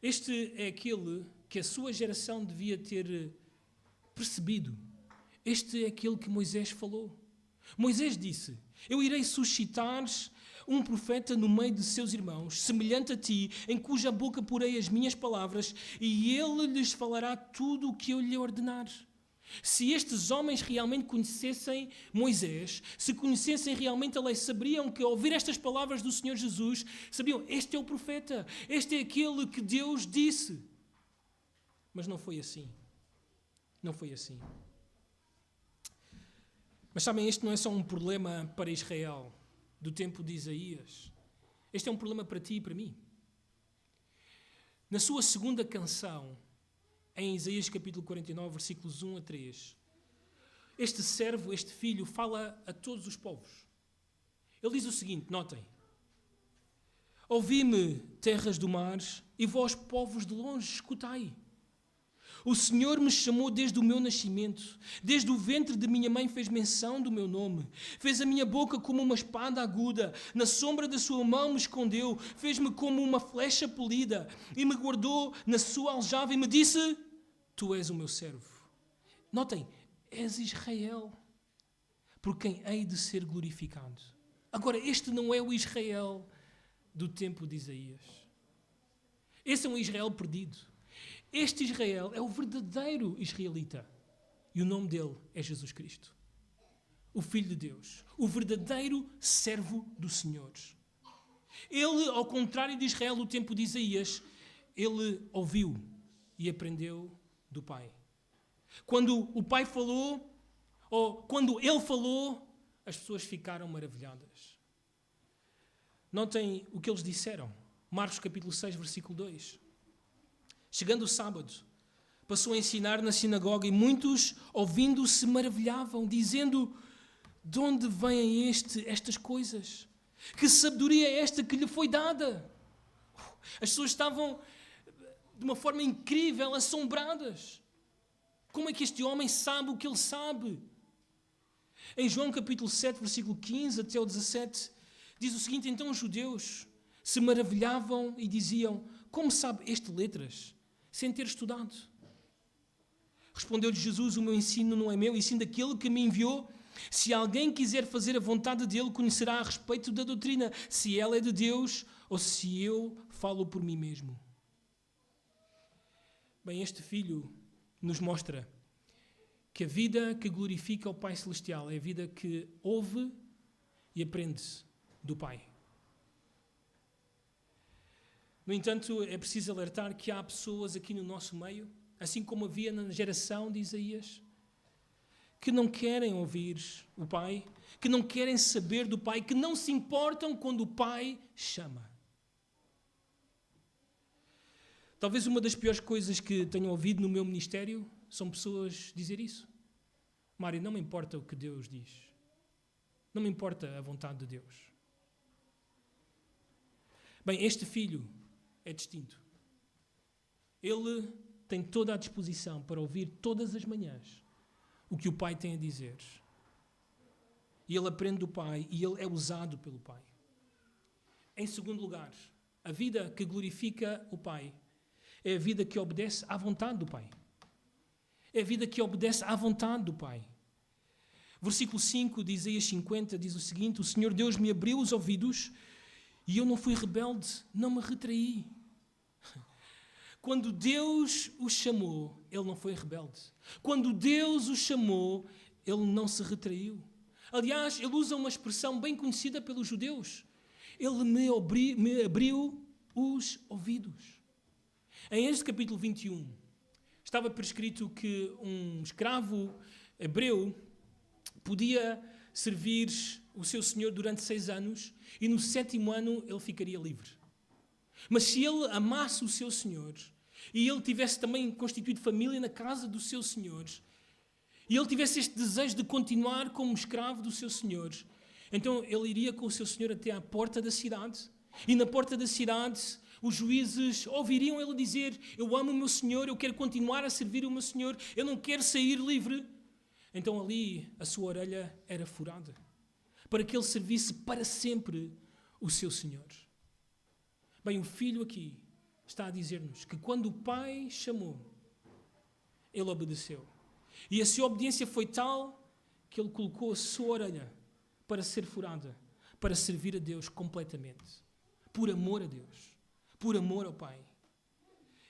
Este é aquele que a sua geração devia ter percebido. Este é aquele que Moisés falou. Moisés disse: eu irei suscitar um profeta no meio de seus irmãos, semelhante a ti, em cuja boca porei as minhas palavras, e ele lhes falará tudo o que eu lhe ordenar. Se estes homens realmente conhecessem Moisés, se conhecessem realmente a lei, saberiam que ao ouvir estas palavras do Senhor Jesus, sabiam, este é o profeta, este é aquele que Deus disse. Mas não foi assim. Não foi assim. Mas sabem, este não é só um problema para Israel do tempo de Isaías. Este é um problema para ti e para mim. Na sua segunda canção, em Isaías capítulo 49, versículos 1 a 3, este servo, este filho, fala a todos os povos. Ele diz o seguinte, notem: ouvi-me, terras do mar, e vós, povos de longe, escutai. O Senhor me chamou desde o meu nascimento, desde o ventre de minha mãe fez menção do meu nome. Fez a minha boca como uma espada aguda, na sombra da sua mão me escondeu, fez-me como uma flecha polida, e me guardou na sua aljava e me disse: tu és o meu servo. Notem, és Israel, por quem hei de ser glorificado. Agora, este não é o Israel do tempo de Isaías. Esse é um Israel perdido. Este Israel é o verdadeiro israelita. E o nome dele é Jesus Cristo. O Filho de Deus. O verdadeiro servo do Senhor. Ele, ao contrário de Israel do tempo de Isaías, ele ouviu e aprendeu do Pai. Quando o Pai falou, ou quando ele falou, as pessoas ficaram maravilhadas. Notem o que eles disseram. Marcos capítulo 6, versículo 2. Chegando o sábado, passou a ensinar na sinagoga e muitos, ouvindo, se maravilhavam, dizendo: de onde vêm estas coisas? Que sabedoria é esta que lhe foi dada? As pessoas estavam, de uma forma incrível, assombradas. Como é que este homem sabe o que ele sabe? Em João capítulo 7, versículo 15 até o 17, diz o seguinte: então os judeus se maravilhavam e diziam: como sabe este letras, sem ter estudado? Respondeu-lhe Jesus: o meu ensino não é meu, ensino daquele que me enviou. Se alguém quiser fazer a vontade dele, conhecerá a respeito da doutrina, se ela é de Deus ou se eu falo por mim mesmo. Bem, este filho nos mostra que a vida que glorifica o Pai Celestial é a vida que ouve e aprende do Pai. No entanto, é preciso alertar que há pessoas aqui no nosso meio, assim como havia na geração de Isaías, que não querem ouvir o Pai, que não querem saber do Pai, que não se importam quando o Pai chama. Talvez uma das piores coisas que tenho ouvido no meu ministério são pessoas dizer isso. Mário, não me importa o que Deus diz. Não me importa a vontade de Deus. Bem, este filho é distinto. Ele tem toda a disposição para ouvir todas as manhãs o que o Pai tem a dizer. E ele aprende do Pai e ele é usado pelo Pai. Em segundo lugar, a vida que glorifica o Pai é a vida que obedece à vontade do Pai. É a vida que obedece à vontade do Pai. Versículo 5 de Isaías 50 diz o seguinte: o Senhor Deus me abriu os ouvidos e eu não fui rebelde, não me retraí. Quando Deus o chamou, ele não foi rebelde. Quando Deus o chamou, ele não se retraiu. Aliás, ele usa uma expressão bem conhecida pelos judeus. Ele me abriu os ouvidos. Em Êxodo capítulo 21, estava prescrito que um escravo hebreu podia servir o seu senhor durante 6 anos e no 7º ano ele ficaria livre. Mas se ele amasse o seu senhor e ele tivesse também constituído família na casa do seu senhor e ele tivesse este desejo de continuar como escravo do seu senhor, então ele iria com o seu senhor até à porta da cidade e na porta da cidade os juízes ouviriam ele dizer: eu amo o meu senhor, eu quero continuar a servir o meu senhor, eu não quero sair livre. Então ali a sua orelha era furada, para que ele servisse para sempre o seu Senhor. Bem, o filho aqui está a dizer-nos que quando o pai chamou, ele obedeceu. E a sua obediência foi tal que ele colocou a sua orelha para ser furada, para servir a Deus completamente, por amor a Deus, por amor ao Pai.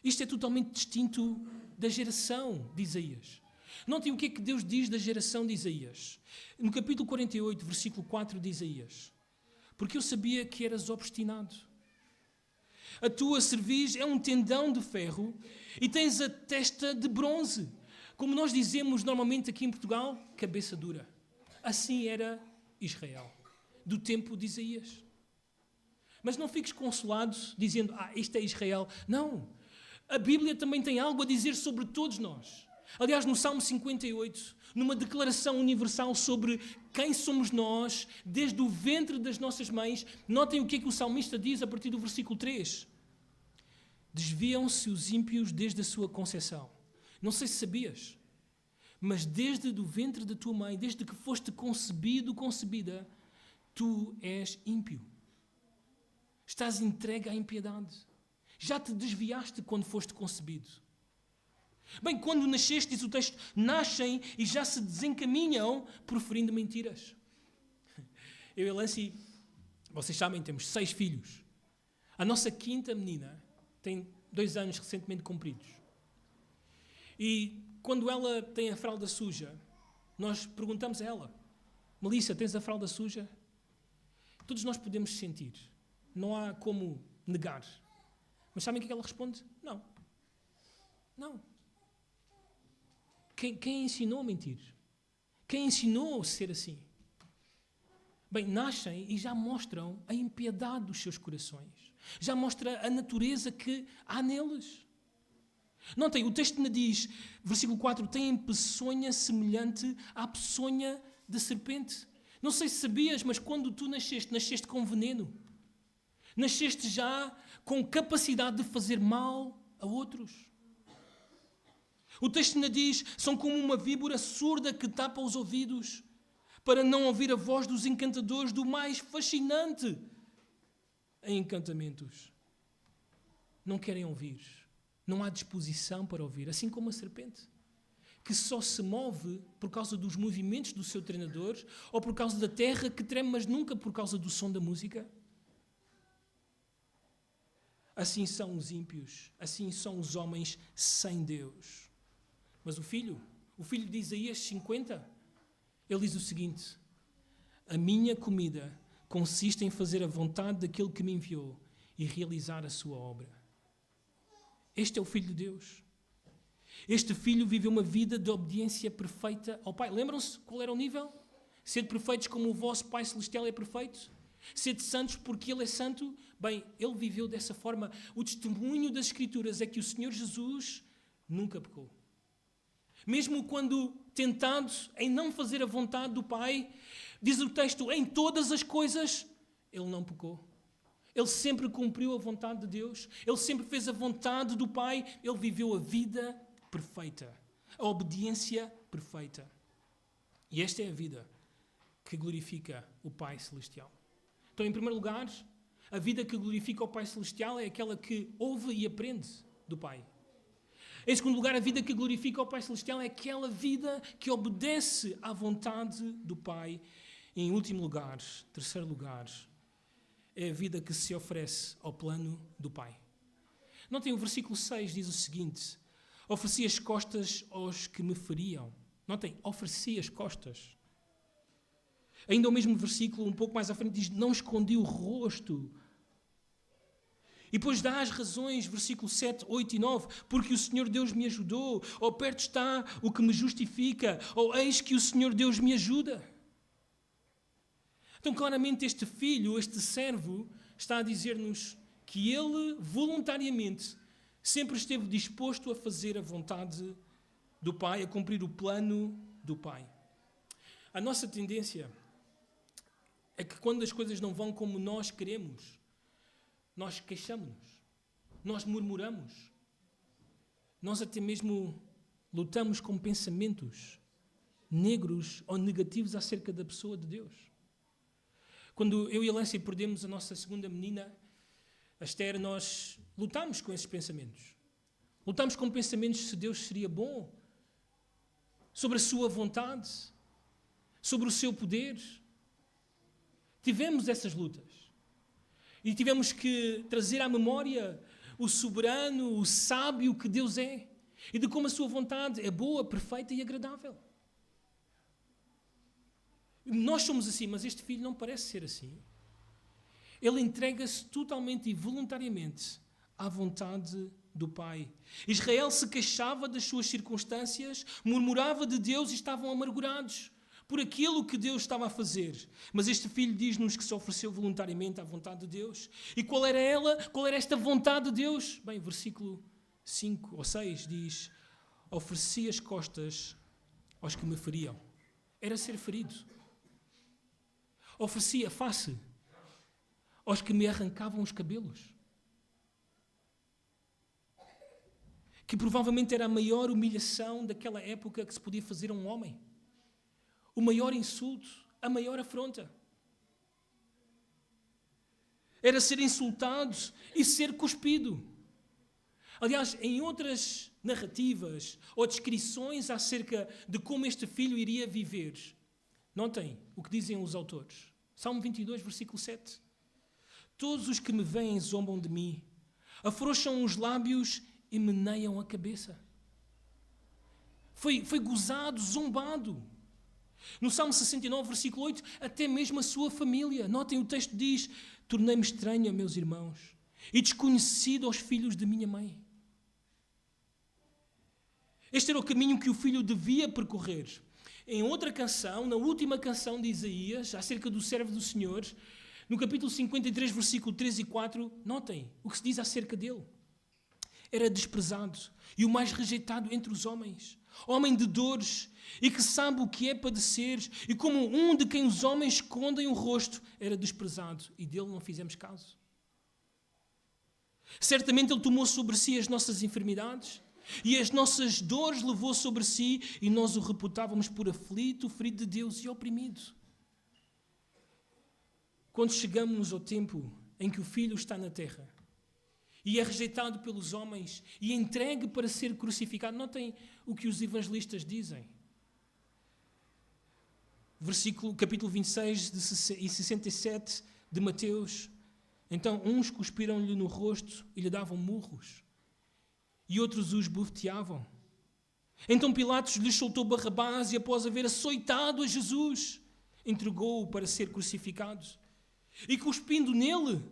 Isto é totalmente distinto da geração de Isaías. Notem o que é que Deus diz da geração de Isaías. No capítulo 48, versículo 4 de Isaías. Porque eu sabia que eras obstinado. A tua cerviz é um tendão de ferro e tens a testa de bronze. Como nós dizemos normalmente aqui em Portugal, cabeça dura. Assim era Israel, do tempo de Isaías. Mas não fiques consolado dizendo, isto é Israel. Não. A Bíblia também tem algo a dizer sobre todos nós. Aliás, no Salmo 58, numa declaração universal sobre quem somos nós, desde o ventre das nossas mães, notem o que é que o salmista diz a partir do versículo 3. Desviam-se os ímpios desde a sua concepção. Não sei se sabias, mas desde o ventre da tua mãe, desde que foste concebido, concebida, tu és ímpio. Estás entregue à impiedade. Já te desviaste quando foste concebido. Bem, quando nasceste, diz o texto, nascem e já se desencaminham proferindo mentiras. Eu e a Lancy, vocês sabem, temos 6 filhos. A nossa 5ª menina tem 2 anos recentemente cumpridos. E quando ela tem a fralda suja, nós perguntamos a ela, Melissa, tens a fralda suja? Todos nós podemos sentir. Não há como negar. Mas sabem o que ela responde? Não. Não. Quem ensinou a mentir? Quem ensinou a ser assim? Bem, nascem e já mostram a impiedade dos seus corações. Já mostra a natureza que há neles. Notem, o texto me diz, versículo 4, tem peçonha semelhante à peçonha da serpente. Não sei se sabias, mas quando tu nasceste com veneno. Nasceste já com capacidade de fazer mal a outros. O texto ainda diz, são como uma víbora surda que tapa os ouvidos para não ouvir a voz dos encantadores do mais fascinante em encantamentos. Não querem ouvir. Não há disposição para ouvir. Assim como a serpente, que só se move por causa dos movimentos do seu treinador ou por causa da terra que treme, mas nunca por causa do som da música. Assim são os ímpios, assim são os homens sem Deus. Mas o filho de Isaías 50, ele diz o seguinte, a minha comida consiste em fazer a vontade daquele que me enviou e realizar a sua obra. Este é o Filho de Deus. Este filho viveu uma vida de obediência perfeita ao Pai. Lembram-se qual era o nível? Sede perfeitos como o vosso Pai Celestial é perfeito? Sede santos porque Ele é santo? Bem, Ele viveu dessa forma. O testemunho das Escrituras é que o Senhor Jesus nunca pecou. Mesmo quando tentado em não fazer a vontade do Pai, diz o texto, em todas as coisas, Ele não pecou. Ele sempre cumpriu a vontade de Deus. Ele sempre fez a vontade do Pai. Ele viveu a vida perfeita. A obediência perfeita. E esta é a vida que glorifica o Pai Celestial. Então, em primeiro lugar, a vida que glorifica o Pai Celestial é aquela que ouve e aprende do Pai. Em segundo lugar, a vida que glorifica o Pai Celestial é aquela vida que obedece à vontade do Pai. E, em último lugar, terceiro lugar, é a vida que se oferece ao plano do Pai. Notem, o versículo 6 diz o seguinte, ofereci as costas aos que me feriam. Notem, ofereci as costas. Ainda o mesmo versículo, um pouco mais à frente, diz, não escondi o rosto. E depois dá as razões, versículo 7, 8 e 9, porque o Senhor Deus me ajudou, ou perto está o que me justifica, ou eis que o Senhor Deus me ajuda. Então, claramente, este filho, este servo, está a dizer-nos que ele, voluntariamente, sempre esteve disposto a fazer a vontade do Pai, a cumprir o plano do Pai. A nossa tendência é que quando as coisas não vão como nós queremos, nós queixamos-nos, nós murmuramos, nós até mesmo lutamos com pensamentos negros ou negativos acerca da pessoa de Deus. Quando eu e a Lância perdemos a nossa segunda menina, a Esther, nós lutámos com esses pensamentos. Lutámos com pensamentos se Deus seria bom, sobre a sua vontade, sobre o seu poder. Tivemos essas lutas. E tivemos que trazer à memória o soberano, o sábio que Deus é. E de como a sua vontade é boa, perfeita e agradável. Nós somos assim, mas este filho não parece ser assim. Ele entrega-se totalmente e voluntariamente à vontade do Pai. Israel se queixava das suas circunstâncias, murmurava de Deus e estavam amargurados por aquilo que Deus estava a fazer. Mas este filho diz-nos que se ofereceu voluntariamente à vontade de Deus. E qual era ela? Qual era esta vontade de Deus? Bem, versículo 5 ou 6 diz: ofereci as costas aos que me feriam. Era ser ferido. Ofereci a face aos que me arrancavam os cabelos. Que provavelmente era a maior humilhação daquela época que se podia fazer a um homem. O maior insulto, a maior afronta. Era ser insultado e ser cuspido. Aliás, em outras narrativas ou descrições acerca de como este filho iria viver, notem o que dizem os autores. Salmo 22, versículo 7. Todos os que me veem zombam de mim, afrouxam os lábios e meneiam a cabeça. Foi gozado, zombado. No Salmo 69, versículo 8, até mesmo a sua família. Notem, o texto diz: tornei-me estranho a meus irmãos e desconhecido aos filhos de minha mãe. Este era o caminho que o filho devia percorrer. Em outra canção, na última canção de Isaías, acerca do servo do Senhor, no capítulo 53, versículo 3 e 4, notem o que se diz acerca dele. Era desprezado e o mais rejeitado entre os homens, homem de dores e que sabe o que é padecer, e como um de quem os homens escondem o rosto, era desprezado e dele não fizemos caso. Certamente ele tomou sobre si as nossas enfermidades e as nossas dores levou sobre si, e nós o reputávamos por aflito, ferido de Deus e oprimido. Quando chegamos ao tempo em que o Filho está na terra e é rejeitado pelos homens e entregue para ser crucificado, notem o que os evangelistas dizem. Capítulo 26 e 67 de Mateus. Então uns cuspiram-lhe no rosto e lhe davam murros, e outros os bofeteavam. Então Pilatos lhes soltou Barrabás e, após haver açoitado a Jesus, entregou-o para ser crucificado. E cuspindo nele,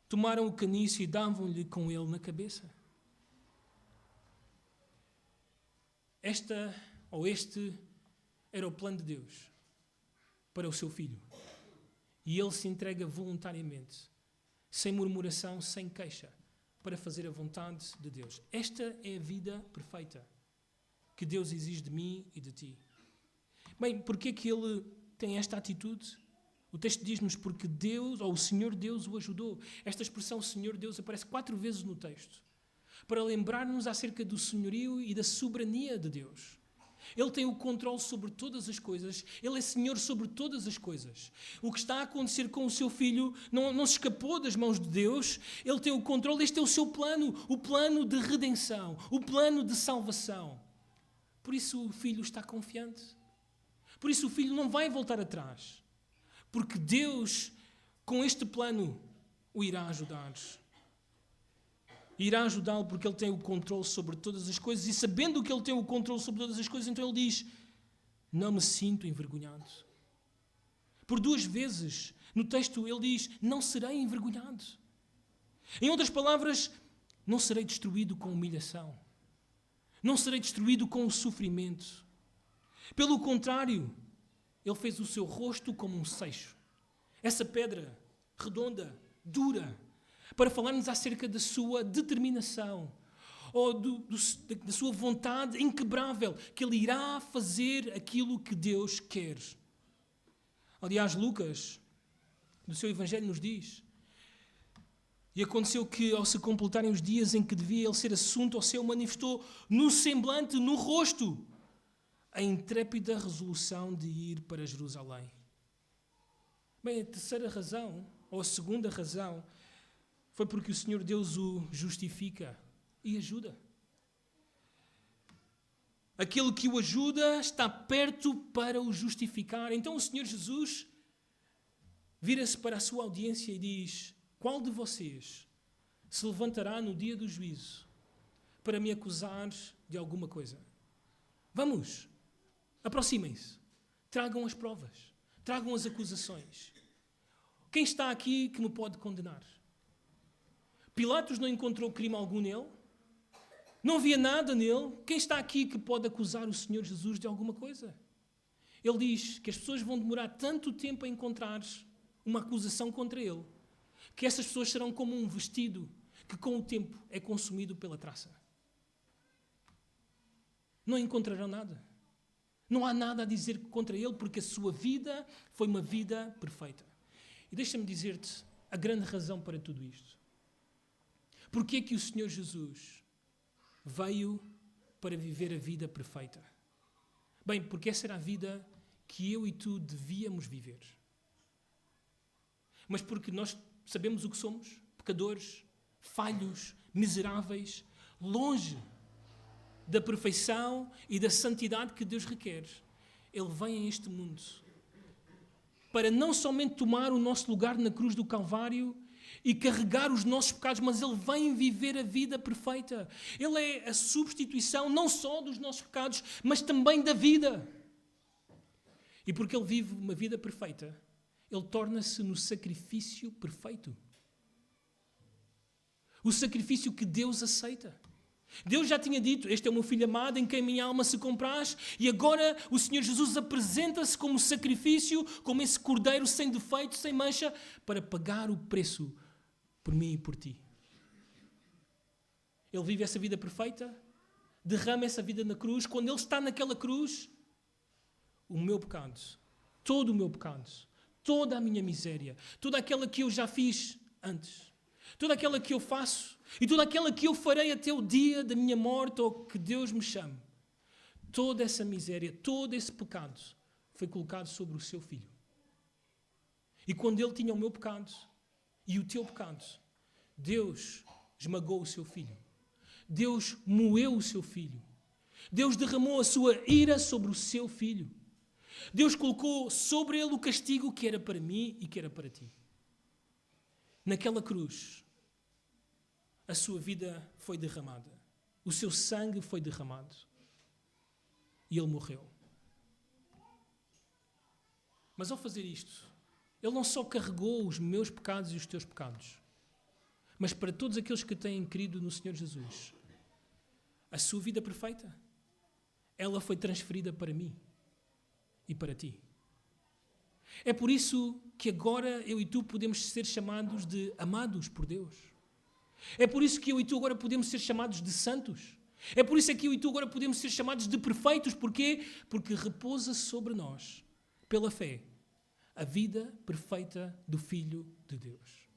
tomaram o caniço e davam-lhe com ele na cabeça. Este era o plano de Deus para o seu filho. E ele se entrega voluntariamente, sem murmuração, sem queixa, para fazer a vontade de Deus. Esta é a vida perfeita que Deus exige de mim e de ti. Bem, porquê é que ele tem esta atitude? O texto diz-nos porque Deus, ou o Senhor Deus, o ajudou. Esta expressão Senhor Deus aparece 4 vezes no texto, para lembrar-nos acerca do senhorio e da soberania de Deus. Ele tem o controle sobre todas as coisas. Ele é Senhor sobre todas as coisas. O que está a acontecer com o seu filho não se escapou das mãos de Deus. Ele tem o controle. Este é o seu plano, o plano de redenção, o plano de salvação. Por isso o filho está confiante. Por isso o filho não vai voltar atrás. Porque Deus, com este plano, o irá ajudar. Irá ajudá-lo porque ele tem o controle sobre todas as coisas, e sabendo que ele tem o controle sobre todas as coisas, então ele diz: não me sinto envergonhado. Por 2 vezes no texto ele diz: não serei envergonhado. Em outras palavras, não serei destruído com humilhação. Não serei destruído com o sofrimento. Pelo contrário, ele fez o seu rosto como um seixo. Essa pedra redonda, dura, para falar-nos acerca da sua determinação, ou da sua vontade inquebrável, que ele irá fazer aquilo que Deus quer. Aliás, Lucas, no seu Evangelho, nos diz: e aconteceu que, ao se completarem os dias em que devia ele ser assunto ao céu, manifestou no semblante, no rosto, a intrépida resolução de ir para Jerusalém. Bem, a terceira razão, ou a segunda razão, foi porque o Senhor Deus o justifica e ajuda. Aquele que o ajuda está perto para o justificar. Então o Senhor Jesus vira-se para a sua audiência e diz: qual de vocês se levantará no dia do juízo para me acusar de alguma coisa? Vamos, aproximem-se, tragam as provas, tragam as acusações. Quem está aqui que me pode condenar? Pilatos não encontrou crime algum nele? Não havia nada nele? Quem está aqui que pode acusar o Senhor Jesus de alguma coisa? Ele diz que as pessoas vão demorar tanto tempo a encontrar uma acusação contra ele, que essas pessoas serão como um vestido que com o tempo é consumido pela traça. Não encontrarão nada. Não há nada a dizer contra ele, porque a sua vida foi uma vida perfeita. E deixa-me dizer-te a grande razão para tudo isto. Porquê é que o Senhor Jesus veio para viver a vida perfeita? Bem, porque essa era a vida que eu e tu devíamos viver. Mas porque nós sabemos o que somos, pecadores, falhos, miseráveis, longe da perfeição e da santidade que Deus requer. Ele vem a este mundo para não somente tomar o nosso lugar na cruz do Calvário e carregar os nossos pecados, mas Ele vem viver a vida perfeita. Ele é a substituição não só dos nossos pecados, mas também da vida. E porque Ele vive uma vida perfeita, Ele torna-se no sacrifício perfeito. O sacrifício que Deus aceita. Deus já tinha dito: este é o meu filho amado em quem minha alma se compraz, e agora o Senhor Jesus apresenta-se como sacrifício, como esse cordeiro sem defeito, sem mancha, para pagar o preço por mim e por ti. Ele vive essa vida perfeita, derrama essa vida na cruz. Quando Ele está naquela cruz, o meu pecado, todo o meu pecado, toda a minha miséria, toda aquela que eu já fiz antes, toda aquela que eu faço e toda aquela que eu farei até o dia da minha morte ou que Deus me chame, toda essa miséria, todo esse pecado foi colocado sobre o seu filho. E quando Ele tinha o meu pecado e o teu pecado, Deus esmagou o seu filho. Deus moeu o seu filho. Deus derramou a sua ira sobre o seu filho. Deus colocou sobre ele o castigo que era para mim e que era para ti. Naquela cruz, a sua vida foi derramada. O seu sangue foi derramado. E ele morreu. Mas ao fazer isto, ele não só carregou os meus pecados e os teus pecados, mas para todos aqueles que têm crido no Senhor Jesus, a sua vida perfeita, ela foi transferida para mim e para ti. É por isso que agora eu e tu podemos ser chamados de amados por Deus. É por isso que eu e tu agora podemos ser chamados de santos. É por isso que eu e tu agora podemos ser chamados de perfeitos. Porquê? Porque repousa sobre nós, pela fé, a vida perfeita do Filho de Deus.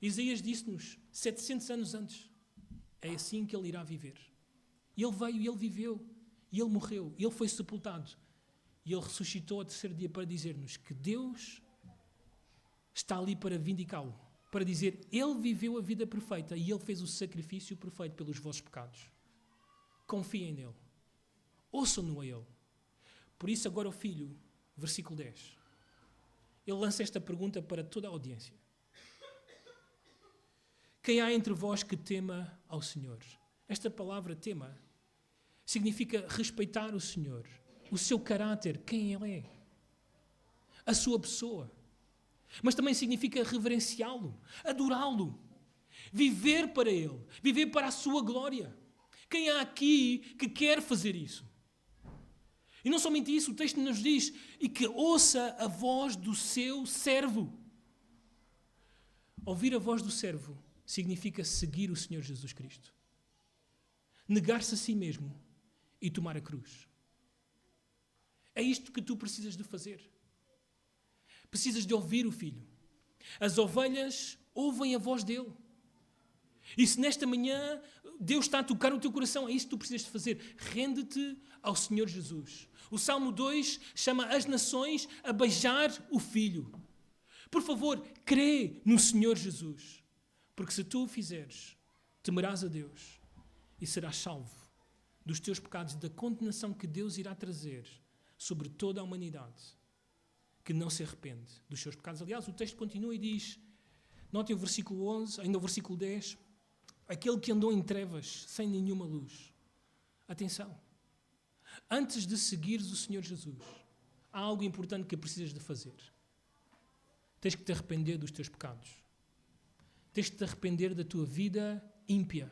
Isaías disse-nos 700 anos antes: é assim que ele irá viver. E ele veio, e ele viveu, e ele morreu, e ele foi sepultado. E ele ressuscitou ao terceiro dia para dizer-nos que Deus está ali para vindicá-lo, para dizer: ele viveu a vida perfeita e ele fez o sacrifício perfeito pelos vossos pecados. Confiem nele. Ouçam-no a ele. Por isso agora o Filho, versículo 10, ele lança esta pergunta para toda a audiência: quem há entre vós que tema ao Senhor? Esta palavra tema significa respeitar o Senhor, o seu caráter, quem Ele é, a sua pessoa. Mas também significa reverenciá-lo, adorá-lo, viver para Ele, viver para a sua glória. Quem há aqui que quer fazer isso? E não somente isso, o texto nos diz: e que ouça a voz do seu servo. Ouvir a voz do servo significa seguir o Senhor Jesus Cristo. Negar-se a si mesmo e tomar a cruz. É isto que tu precisas de fazer. Precisas de ouvir o Filho. As ovelhas ouvem a voz dele. E se nesta manhã Deus está a tocar o teu coração, é isso que tu precisas de fazer. Rende-te ao Senhor Jesus. O Salmo 2 chama as nações a beijar o Filho. Por favor, crê no Senhor Jesus. Porque se tu o fizeres, temerás a Deus e serás salvo dos teus pecados e da condenação que Deus irá trazer sobre toda a humanidade que não se arrepende dos seus pecados. Aliás, o texto continua e diz, notem o versículo 11, ainda o versículo 10, aquele que andou em trevas, sem nenhuma luz. Atenção, antes de seguires o Senhor Jesus, há algo importante que precisas de fazer. Tens que te arrepender dos teus pecados. Tens que te arrepender da tua vida ímpia,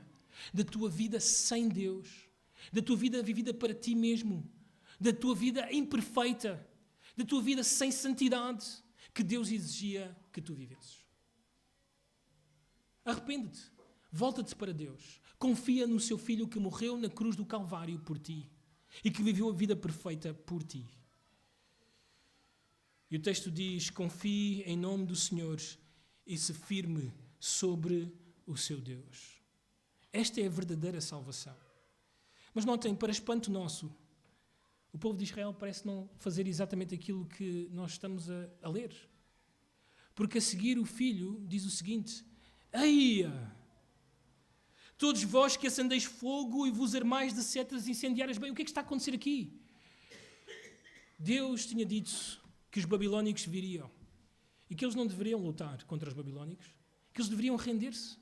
da tua vida sem Deus, da tua vida vivida para ti mesmo, da tua vida imperfeita, da tua vida sem santidade que Deus exigia que tu vivesses. Arrepende-te, volta-te para Deus, confia no seu Filho que morreu na cruz do Calvário por ti e que viveu a vida perfeita por ti. E o texto diz, confie em nome do Senhor e se firme sobre o seu Deus. Esta é a verdadeira salvação. Mas notem, para espanto nosso, o povo de Israel parece não fazer exatamente aquilo que nós estamos a ler. Porque a seguir o Filho diz o seguinte, eia, todos vós que acendeis fogo e vos armais de setas incendiárias, bem, o que é que está a acontecer aqui? Deus tinha dito que os babilónicos viriam e que eles não deveriam lutar contra os babilónicos, que eles deveriam render-se,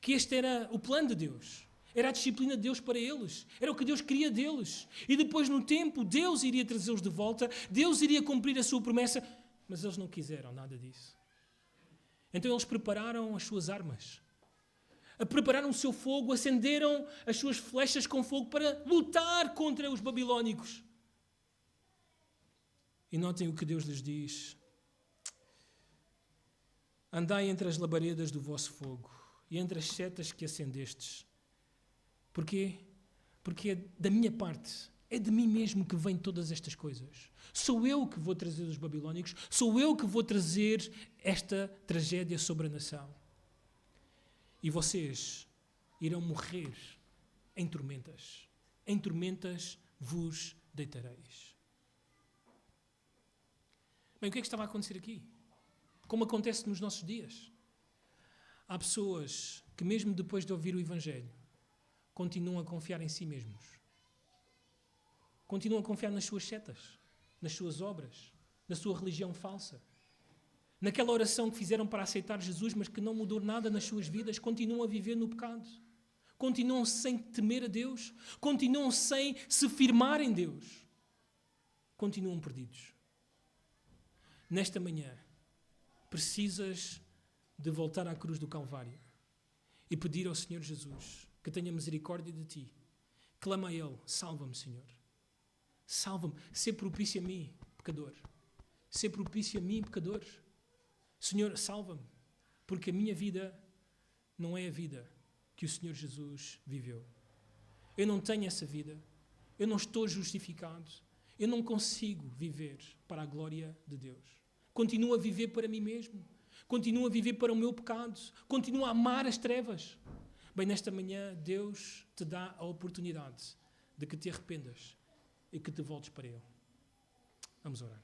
que este era o plano de Deus, era a disciplina de Deus para eles, era o que Deus queria deles, e depois no tempo Deus iria trazê-los de volta, Deus iria cumprir a sua promessa, mas eles não quiseram nada disso. Então eles prepararam as suas armas, prepararam o seu fogo, acenderam as suas flechas com fogo para lutar contra os babilónicos. E notem o que Deus lhes diz. Andai entre as labaredas do vosso fogo e entre as setas que acendestes. Porquê? Porque é da minha parte, é de mim mesmo que vêm todas estas coisas. Sou eu que vou trazer os babilónicos, sou eu que vou trazer esta tragédia sobre a nação. E vocês irão morrer em tormentas vos deitareis. Bem, o que é que estava a acontecer aqui? Como acontece nos nossos dias. Há pessoas que mesmo depois de ouvir o Evangelho, continuam a confiar em si mesmos. Continuam a confiar nas suas setas, nas suas obras, na sua religião falsa. Naquela oração que fizeram para aceitar Jesus, mas que não mudou nada nas suas vidas, continuam a viver no pecado. Continuam sem temer a Deus, continuam sem se firmar em Deus. Continuam perdidos. Nesta manhã, precisas de voltar à cruz do Calvário e pedir ao Senhor Jesus que tenha misericórdia de ti. Clama a Ele, salva-me, Senhor. Salva-me, sê propício a mim, pecador. Sê propício a mim, pecador. Senhor, salva-me, porque a minha vida não é a vida que o Senhor Jesus viveu. Eu não tenho essa vida, eu não estou justificado, eu não consigo viver para a glória de Deus. Continuo a viver para mim mesmo, continuo a viver para o meu pecado, continuo a amar as trevas. Bem, nesta manhã, Deus te dá a oportunidade de que te arrependas e que te voltes para Ele. Vamos orar.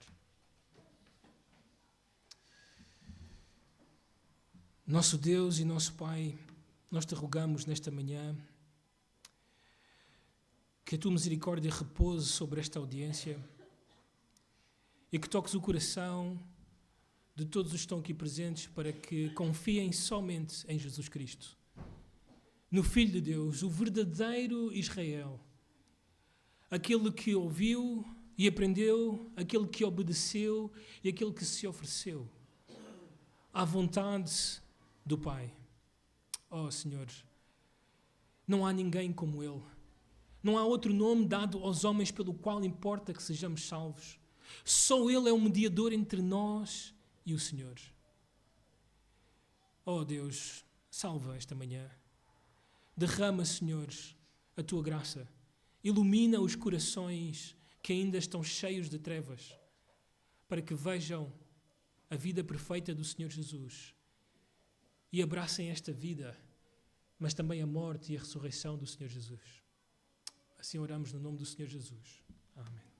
Nosso Deus e nosso Pai, nós te rogamos nesta manhã que a tua misericórdia repouse sobre esta audiência e que toques o coração de todos os que estão aqui presentes para que confiem somente em Jesus Cristo, no Filho de Deus, o verdadeiro Israel, aquele que ouviu e aprendeu, aquele que obedeceu e aquele que se ofereceu à vontade do Pai. Oh, Senhor, não há ninguém como Ele. Não há outro nome dado aos homens pelo qual importa que sejamos salvos. Só Ele é o mediador entre nós e o Senhor. Oh, Deus, salva esta manhã. Derrama, Senhor, a Tua graça. Ilumina os corações que ainda estão cheios de trevas, para que vejam a vida perfeita do Senhor Jesus e abracem esta vida mas também a morte e a ressurreição do Senhor Jesus. Assim oramos no nome do Senhor Jesus. Amém.